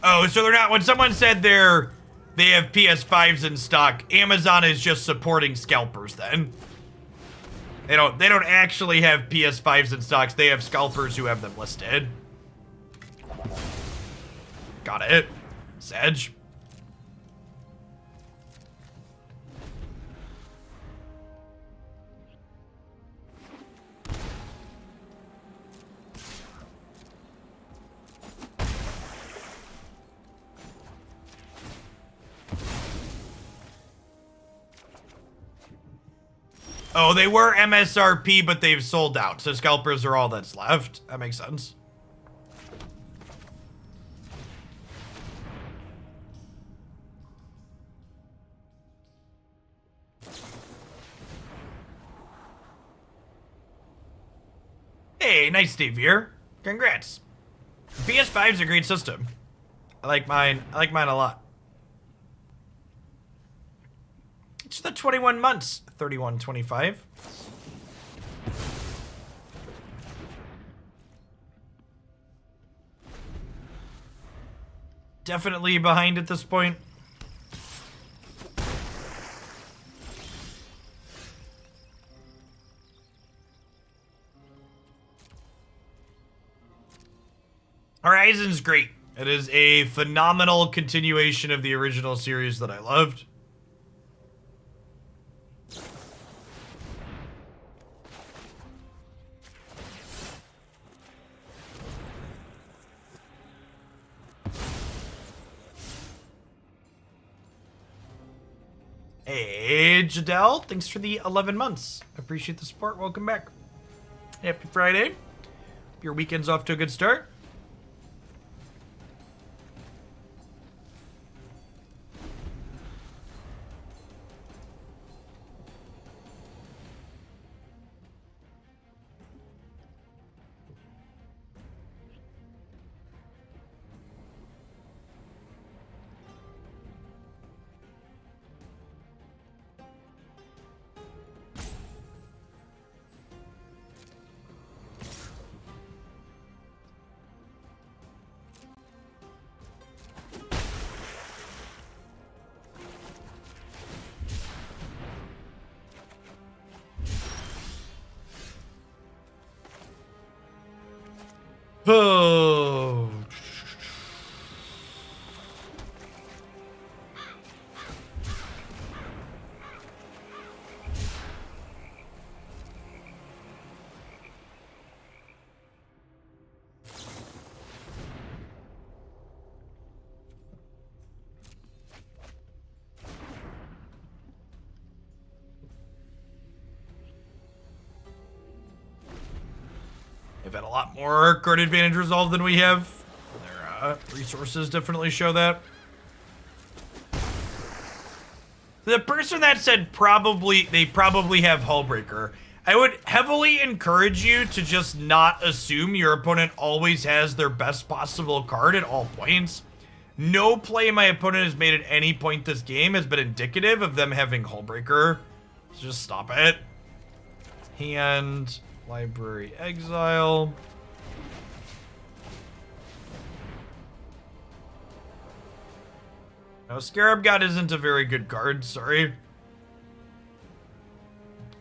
Oh, so they're not, when someone said they have PS5s in stock, Amazon is just supporting scalpers then. They don't actually have PS5s in stocks, they have scalpers who have them listed. Got it. Sedge. Oh, they were MSRP, but they've sold out. So scalpers are all that's left. That makes sense. Hey, nice Steve here. Congrats. PS5 is a great system. I like mine. I like mine a lot. It's the 21 months, 31.25. Definitely behind at this point. Horizon's great. It is a phenomenal continuation of the original series that I loved. Hey, Jadel, thanks for the 11 months. I appreciate the support. Welcome back. Happy Friday. Your weekend's off to a good start. Oh. They've had a lot more card advantage resolve than we have. Their resources definitely show that. The person that said they probably have Hullbreaker, I would heavily encourage you to just not assume your opponent always has their best possible card at all points. No play my opponent has made at any point this game has been indicative of them having Hullbreaker. So just stop it. Hand... Library Exile. No, Scarab God isn't a very good card, sorry.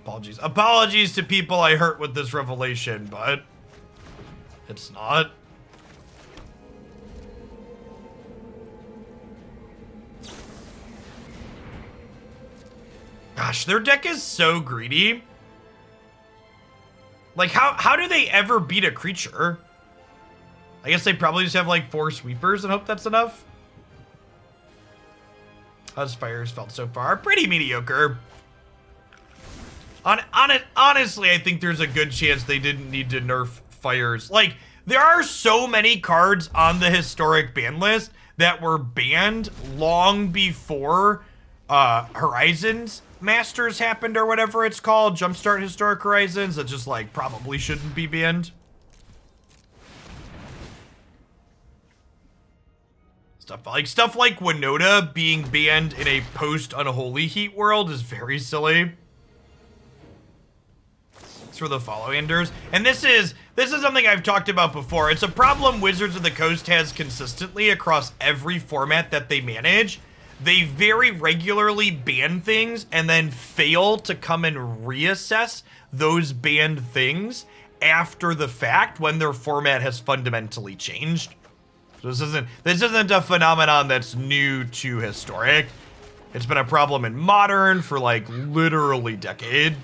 Apologies. Apologies to people I hurt with this revelation, but it's not. Gosh, their deck is so greedy. Like, how do they ever beat a creature? I guess they probably just have, like, 4 sweepers and hope that's enough. How's Fires felt so far? Pretty mediocre. Honestly, I think there's a good chance they didn't need to nerf Fires. Like, there are so many cards on the historic ban list that were banned long before Horizons Masters happened, or whatever it's called, Jumpstart Historic Horizons, that just like probably shouldn't be banned. Stuff like Winota being banned in a post Unholy Heat world is very silly. It's for the follow-enders. And this is something I've talked about before. It's a problem Wizards of the Coast has consistently across every format that they manage. They very regularly ban things and then fail to come and reassess those banned things after the fact when their format has fundamentally changed. So this isn't a phenomenon that's new to Historic. It's been a problem in Modern for like literally a decade.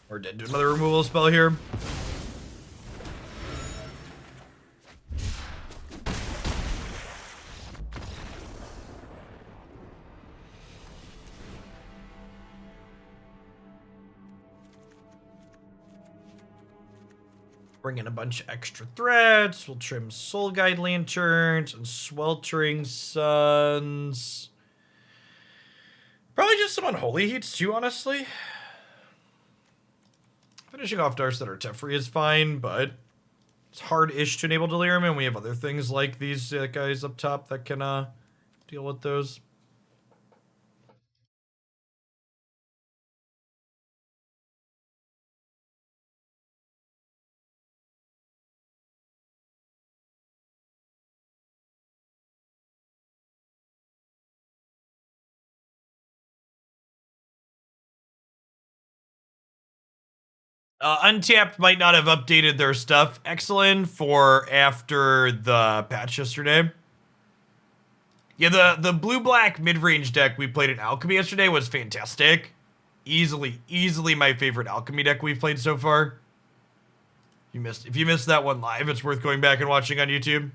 Or did do another removal spell here. Bring in a bunch of extra threats. We'll trim Soul Guide Lanterns and Sweltering Suns. Probably just some Unholy Heats too, honestly. Finishing off Narset or Teferi is fine, but it's hard-ish to enable Delirium, and we have other things like these guys up top that can deal with those. Untapped might not have updated their stuff, excellent, for after the patch yesterday. Yeah, the blue-black mid-range deck we played in Alchemy yesterday was fantastic. Easily my favorite Alchemy deck we've played so far. If you missed that one live, it's worth going back and watching on YouTube.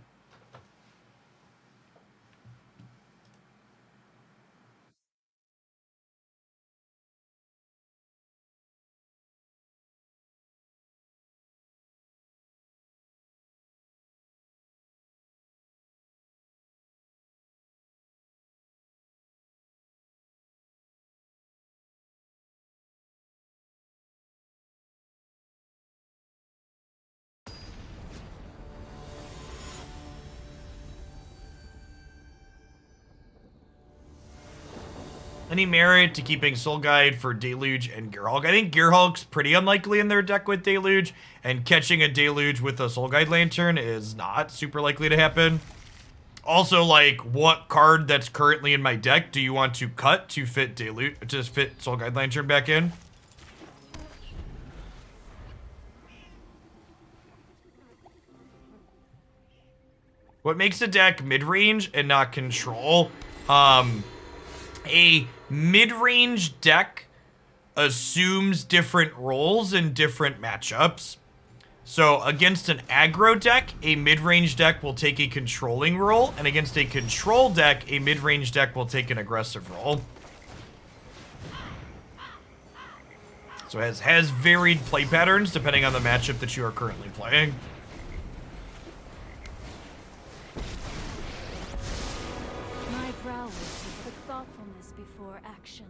Any merit to keeping Soul Guide for Deluge and Gearhulk? I think Gearhulk's pretty unlikely in their deck with Deluge, and catching a Deluge with a Soul Guide Lantern is not super likely to happen. Also, like, what card that's currently in my deck do you want to cut to fit Deluge, to fit Soul Guide Lantern back in? What makes a deck mid-range and not control? A mid-range deck assumes different roles in different matchups. So against an aggro deck, a mid-range deck will take a controlling role, and against a control deck, a mid-range deck will take an aggressive role. So it has varied play patterns depending on the matchup that you are currently playing. My prowess is the thoughtfulness before action.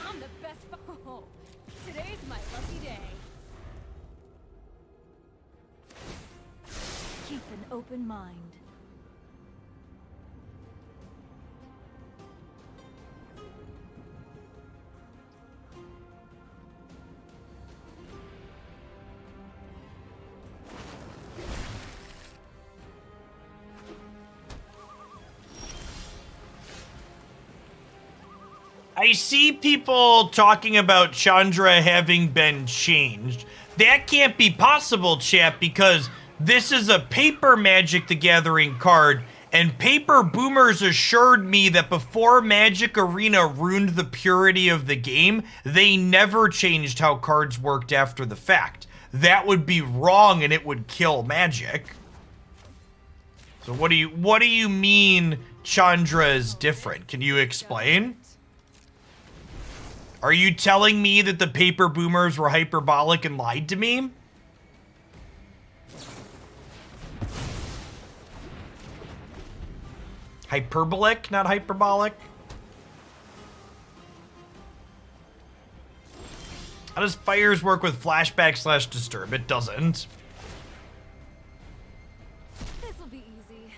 I'm the best. Oh, today's my lucky day. Keep an open mind. I see people talking about Chandra having been changed. That can't be possible, chat, because this is a paper Magic the Gathering card, and paper boomers assured me that before Magic Arena ruined the purity of the game, they never changed how cards worked after the fact. That would be wrong and it would kill Magic. So what do you mean Chandra is different? Can you explain? Are you telling me that the paper boomers were hyperbolic and lied to me? Hyperbolic, not hyperbolic? How does Fires work with flashback / disturb? It doesn't. This'll be easy.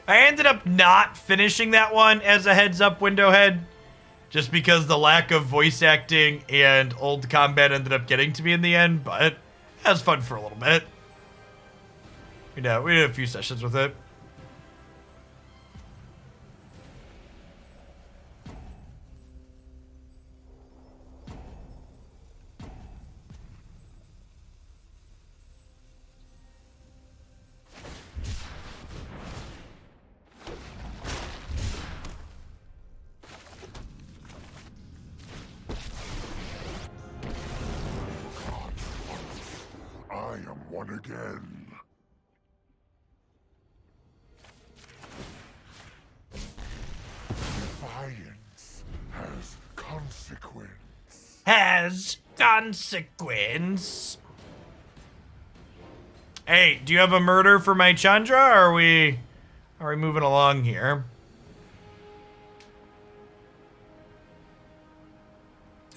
I ended up not finishing that one as a heads up window head, just because the lack of voice acting and old combat ended up getting to me in the end, but that was fun for a little bit. We did a few sessions with it. I am one again. Defiance has consequence. Has consequence. Hey, do you have a murder for my Chandra, or are we moving along here?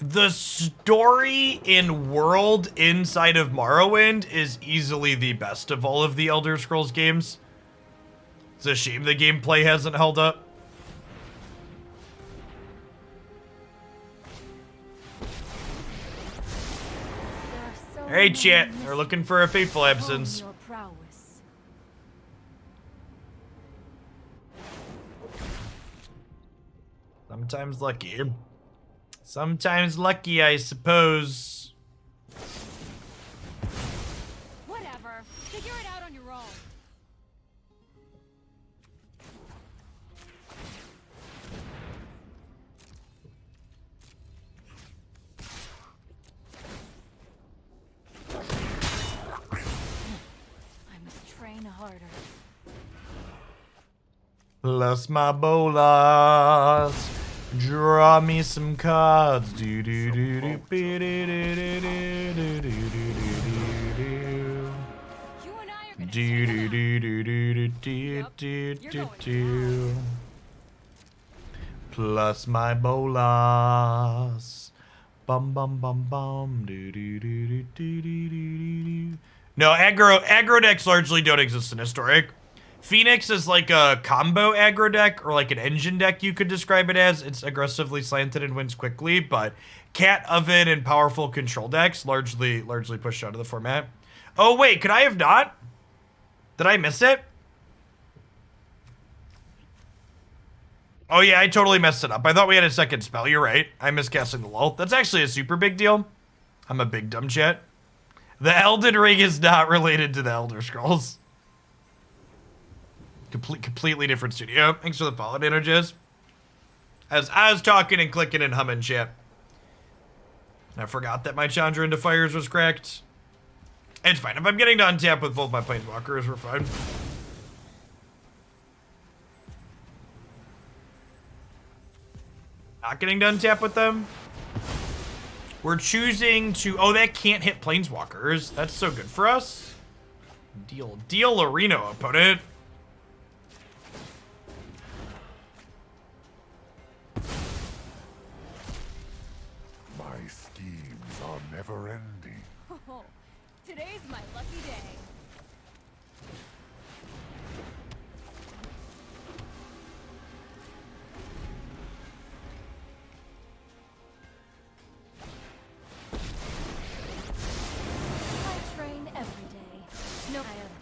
The story in world inside of Morrowind is easily the best of all of the Elder Scrolls games. It's a shame the gameplay hasn't held up. Hey chat, they're looking for a fateful absence. Your prowess. Sometimes lucky. Sometimes lucky, I suppose. Whatever. Figure it out on your own. I must train harder. Plus my Bolas. Draw me some cards. Do do do do do do do do do do do. You and I are gonna Do do do do do do do do do. Plus my Bolas. Bum bum bum bum. Do do do do do do do do. No, aggro decks largely don't exist in Historic. Phoenix is like a combo aggro deck, or like an engine deck you could describe it as. It's aggressively slanted and wins quickly, but Cat Oven and powerful control decks largely pushed out of the format. Oh wait, could I have not? Did I miss it? Oh yeah, I totally messed it up. I thought we had a second spell. You're right. I missed casting the Lolth. That's actually a super big deal. I'm a big dumb chat. The Elden Ring is not related to the Elder Scrolls. Completely different studio. Thanks for the follow, Nanojiz. As I was talking and clicking and humming chat, I forgot that my Chandra into Fires was cracked. It's fine. If I'm getting to untap with both my Planeswalkers, we're fine. Not getting to untap with them. We're choosing to... Oh, that can't hit Planeswalkers. That's so good for us. Deal Arena, opponent. My schemes are never ending. Oh,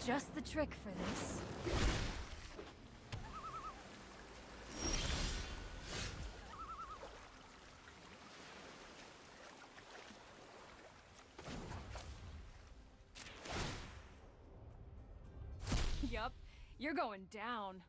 just the trick for this. Yup, you're going down.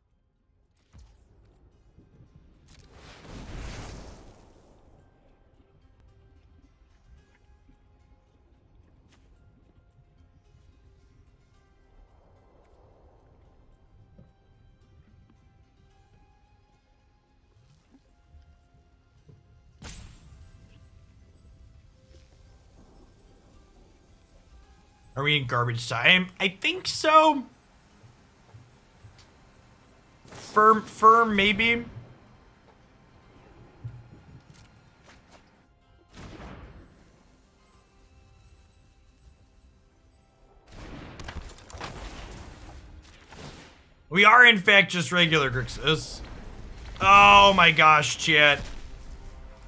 Are we in garbage time? I think so. Firm, maybe. We are, in fact, just regular Grixis. Oh my gosh, chat.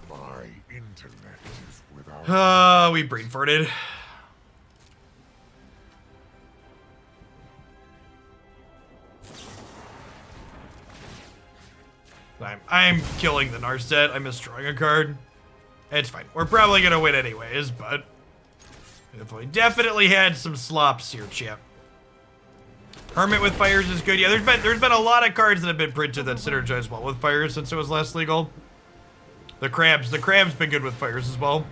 My intellect is without. We brain farted. I'm killing the Narset. I missed drawing a card. It's fine. We're probably gonna win anyways, but definitely had some slops here, champ. Hermit with Fires is good. Yeah, there's been a lot of cards that have been printed that synergize well with Fires since it was last legal. The crab's been good with Fires as well.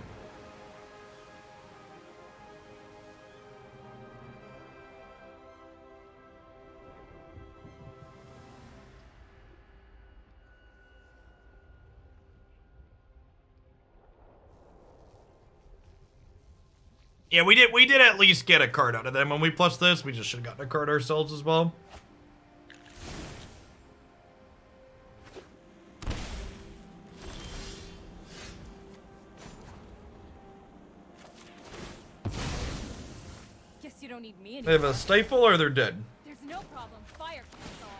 Yeah, we did at least get a card out of them. When we plus this, we just should have gotten a card ourselves as well. Guess you don't need me anymore. They have a stifle or they're dead. There's no problem fire can solve.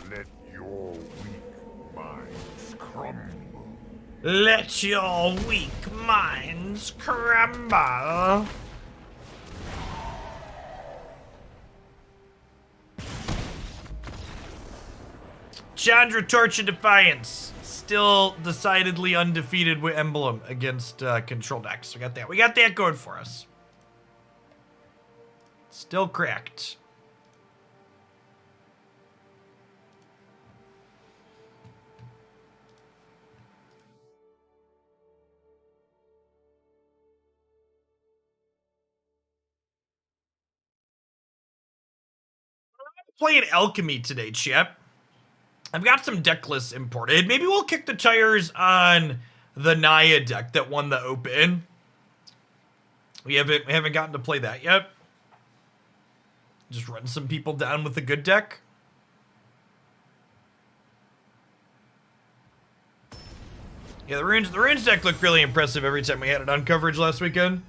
Let your weak minds crumble. Let your weak minds crumble. Chandra, Torch, and Defiance. Still decidedly undefeated with Emblem against control decks. We got that. We got that going for us. Still cracked. Playing Alchemy today, Chip. I've got some deck lists imported. Maybe we'll kick the tires on the Naya deck that won the Open. We haven't gotten to play that yet. Just run some people down with a good deck. Yeah, the runes deck looked really impressive every time we had it on coverage last weekend.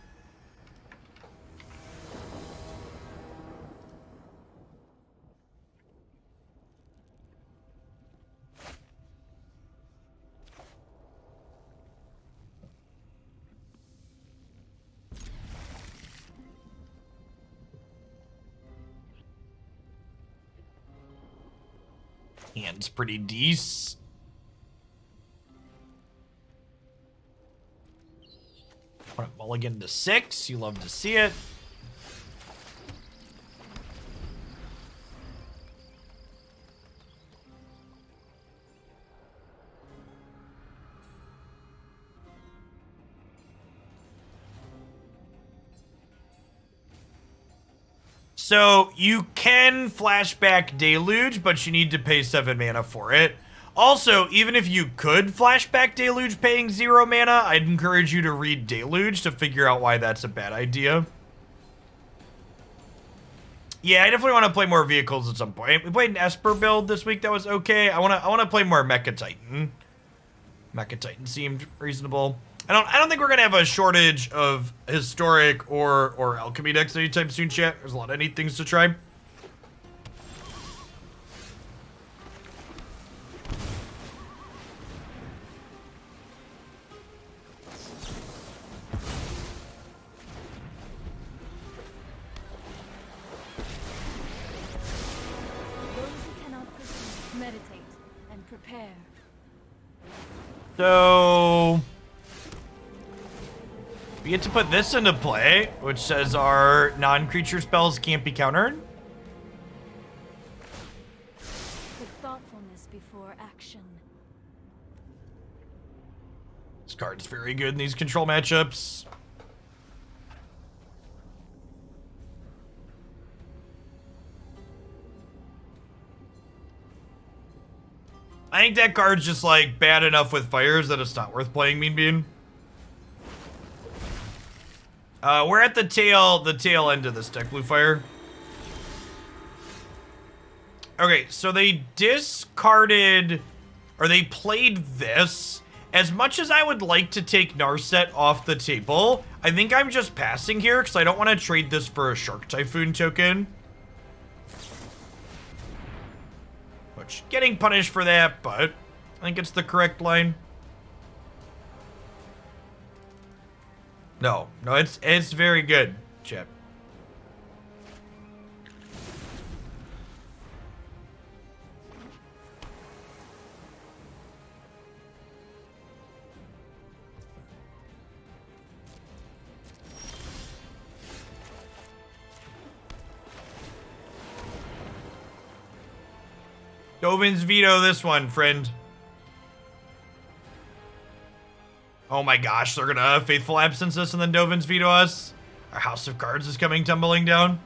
Hand's pretty decent. Mulligan to 6. You love to see it. So you can flashback Deluge, but you need to pay 7 mana for it. Also, even if you could flashback Deluge paying 0 mana, I'd encourage you to read Deluge to figure out why that's a bad idea. Yeah, I definitely want to play more vehicles at some point. We played an Esper build this week that was okay. I want to play more Mecha Titan. Mecha Titan seemed reasonable. I don't think we're gonna have a shortage of historic or alchemy decks anytime soon, chat. There's a lot of neat things to try. Prepare. So we get to put this into play, which says our non-creature spells can't be countered. With thoughtfulness before action. This card's very good in these control matchups. I think that card's just like bad enough with fires that it's not worth playing Mean Bean. We're at the tail end of this deck, Blue Fire. Okay, so they discarded, or they played this. As much as I would like to take Narset off the table, I think I'm just passing here because I don't want to trade this for a Shark Typhoon token. Which, getting punished for that, but I think it's the correct line. No, it's very good, Chip. Dovin's veto this one, friend. Oh my gosh, they're gonna Faithful Absence us and then Dovin's veto us. Our House of Cards is coming tumbling down.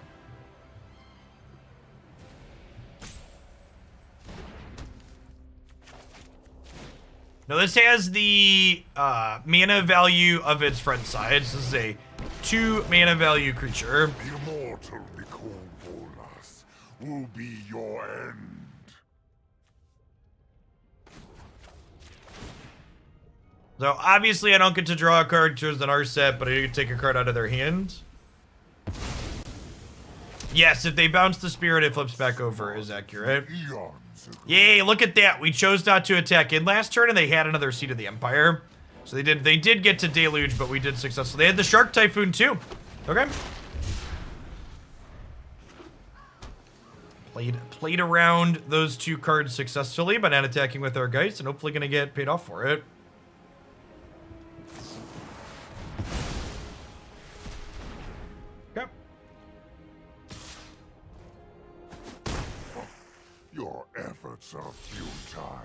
Now this has the mana value of its front sides. This is a 2 mana value creature. The immortal Nicol Bolas will be your end. So obviously I don't get to draw a card towards the Narset, but I do take a card out of their hand. Yes, if they bounce the spirit, it flips back over, is accurate. Eons ago. Yay, look at that. We chose not to attack in last turn and they had another Seat of the Empire. So they did get to Deluge, but we did successfully. They had the Shark Typhoon too. Okay. Played around those 2 cards successfully by not attacking with our Geist and hopefully gonna get paid off for it. Okay. Your efforts are futile.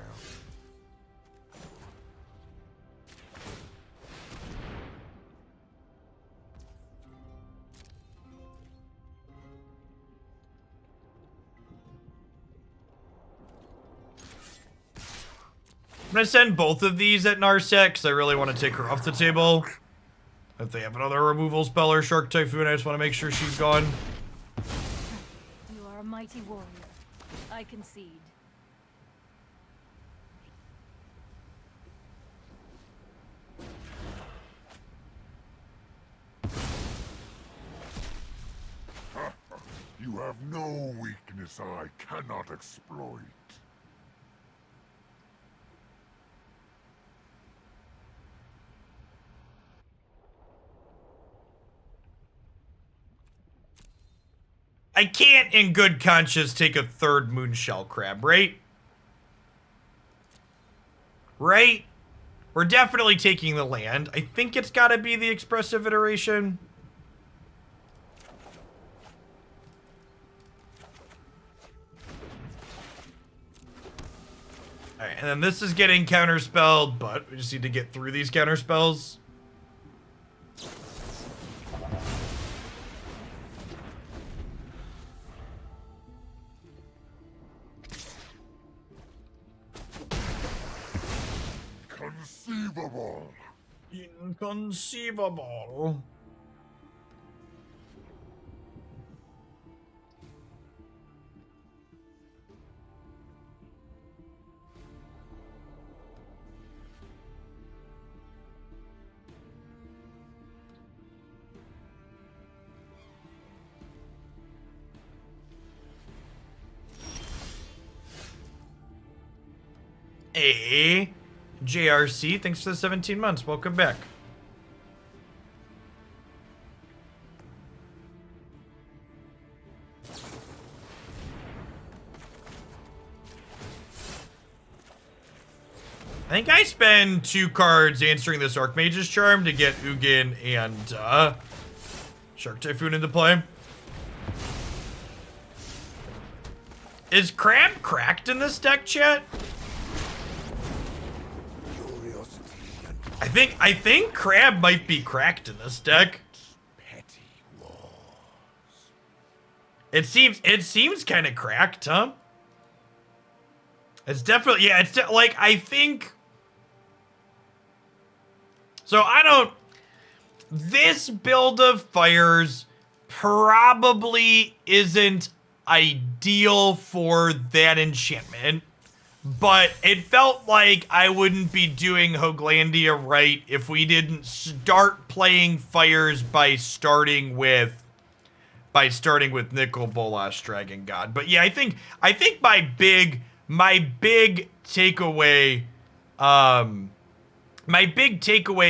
I'm gonna send both of these at Narset because I really want to take her off the table. If they have another removal spell or Shark Typhoon, I just want to make sure she's gone. You are a mighty warrior. I concede. You have no weakness I cannot exploit. I can't in good conscience take a 3rd Moonshell Crab, right? Right? We're definitely taking the land. I think it's gotta be the Expressive Iteration. Alright, and then this is getting counterspelled, but we just need to get through these counterspells. Inconceivable. Inconceivable. JRC, thanks for the 17 months. Welcome back. I think I spend 2 cards answering this Archmage's Charm to get Ugin and Shark Typhoon into play. Is Crab cracked in this deck, chat? I think Crab might be cracked in this deck. It seems kind of cracked, huh? It's definitely, yeah, it's like, I think. So this build of Fires probably isn't ideal for that enchantment, but it felt like I wouldn't be doing Hoaglandia right if we didn't start playing Fires by starting with Nicol, Bolas, Dragon God. But yeah, I think my big takeaway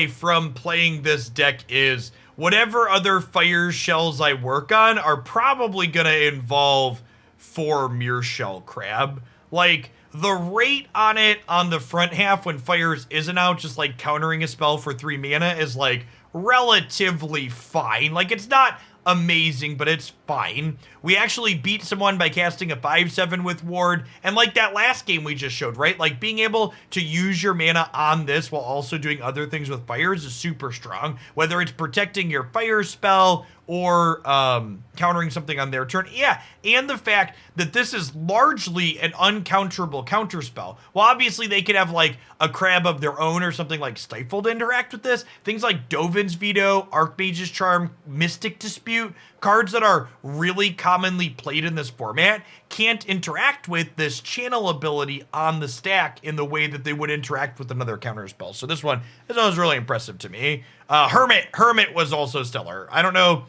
from playing this deck is whatever other fire shells I work on are probably gonna involve 4 Mirrorshell Crab. Like, the rate on it on the front half when Fires isn't out, just like countering a spell for 3 mana, is like relatively fine. Like, it's not amazing, but it's fine. We actually beat someone by casting a 5/7 with Ward, and like that last game we just showed, right? Like, being able to use your mana on this while also doing other things with Fires is super strong, whether it's protecting your fire spell or countering something on their turn. Yeah, and the fact that this is largely an uncounterable counterspell. Well, obviously they could have like a Crab of their own or something like Stifle to interact with this. Things like Dovin's Veto, Archmage's Charm, Mystic Dispute, cards that are really commonly played in this format can't interact with this channel ability on the stack in the way that they would interact with another counterspell. So this one was really impressive to me. Hermit was also stellar. I don't know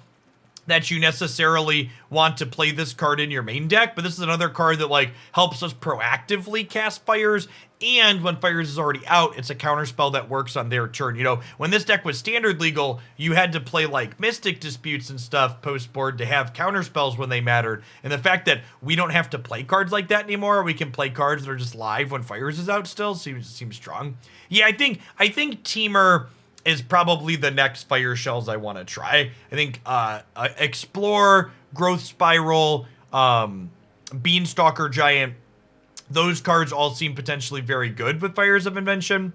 that you necessarily want to play this card in your main deck, but this is another card that like helps us proactively cast Fires, and when Fires is already out, it's a counterspell that works on their turn. You know, when this deck was standard legal, you had to play like Mystic Disputes and stuff post board to have counterspells when they mattered, and the fact that we don't have to play cards like that anymore, we can play cards that are just live when Fires is out still, seems strong. Yeah, I think Teamer is probably the next fire shells I want to try. I think Explore, Growth Spiral, Beanstalker Giant, those cards all seem potentially very good with Fires of Invention.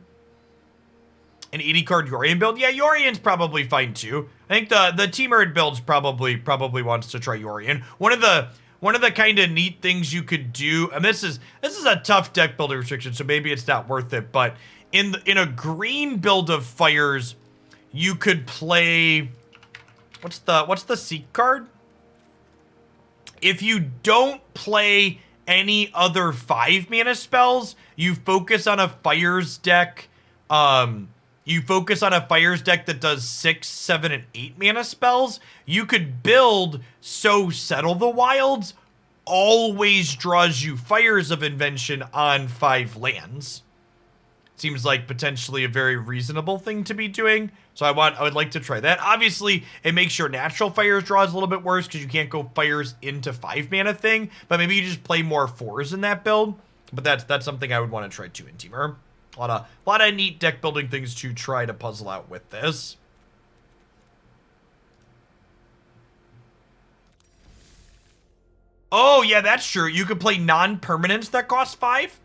An 80 card Yorion build, yeah, Yorion's probably fine too. I think the Teamer builds probably wants to try Yorion. One of the kind of neat things you could do, and this is a tough deck building restriction, so maybe it's not worth it, but in a green build of Fires, you could play, what's the Seek card? If you don't play any other 5 mana spells, you focus on a Fires deck. You focus on a Fires deck that does 6, 7, and 8 mana spells. You could build So Settle the Wilds, always draws you Fires of Invention on 5 lands. Seems like potentially a very reasonable thing to be doing. So I would like to try that. Obviously, it makes your natural Fires draws a little bit worse because you can't go Fires into 5 mana thing, but maybe you just play more 4s in that build. But that's something I would want to try too in Teamer. A lot of neat deck building things to try to puzzle out with this. Oh, yeah, that's true. You could play non-permanents that cost 5.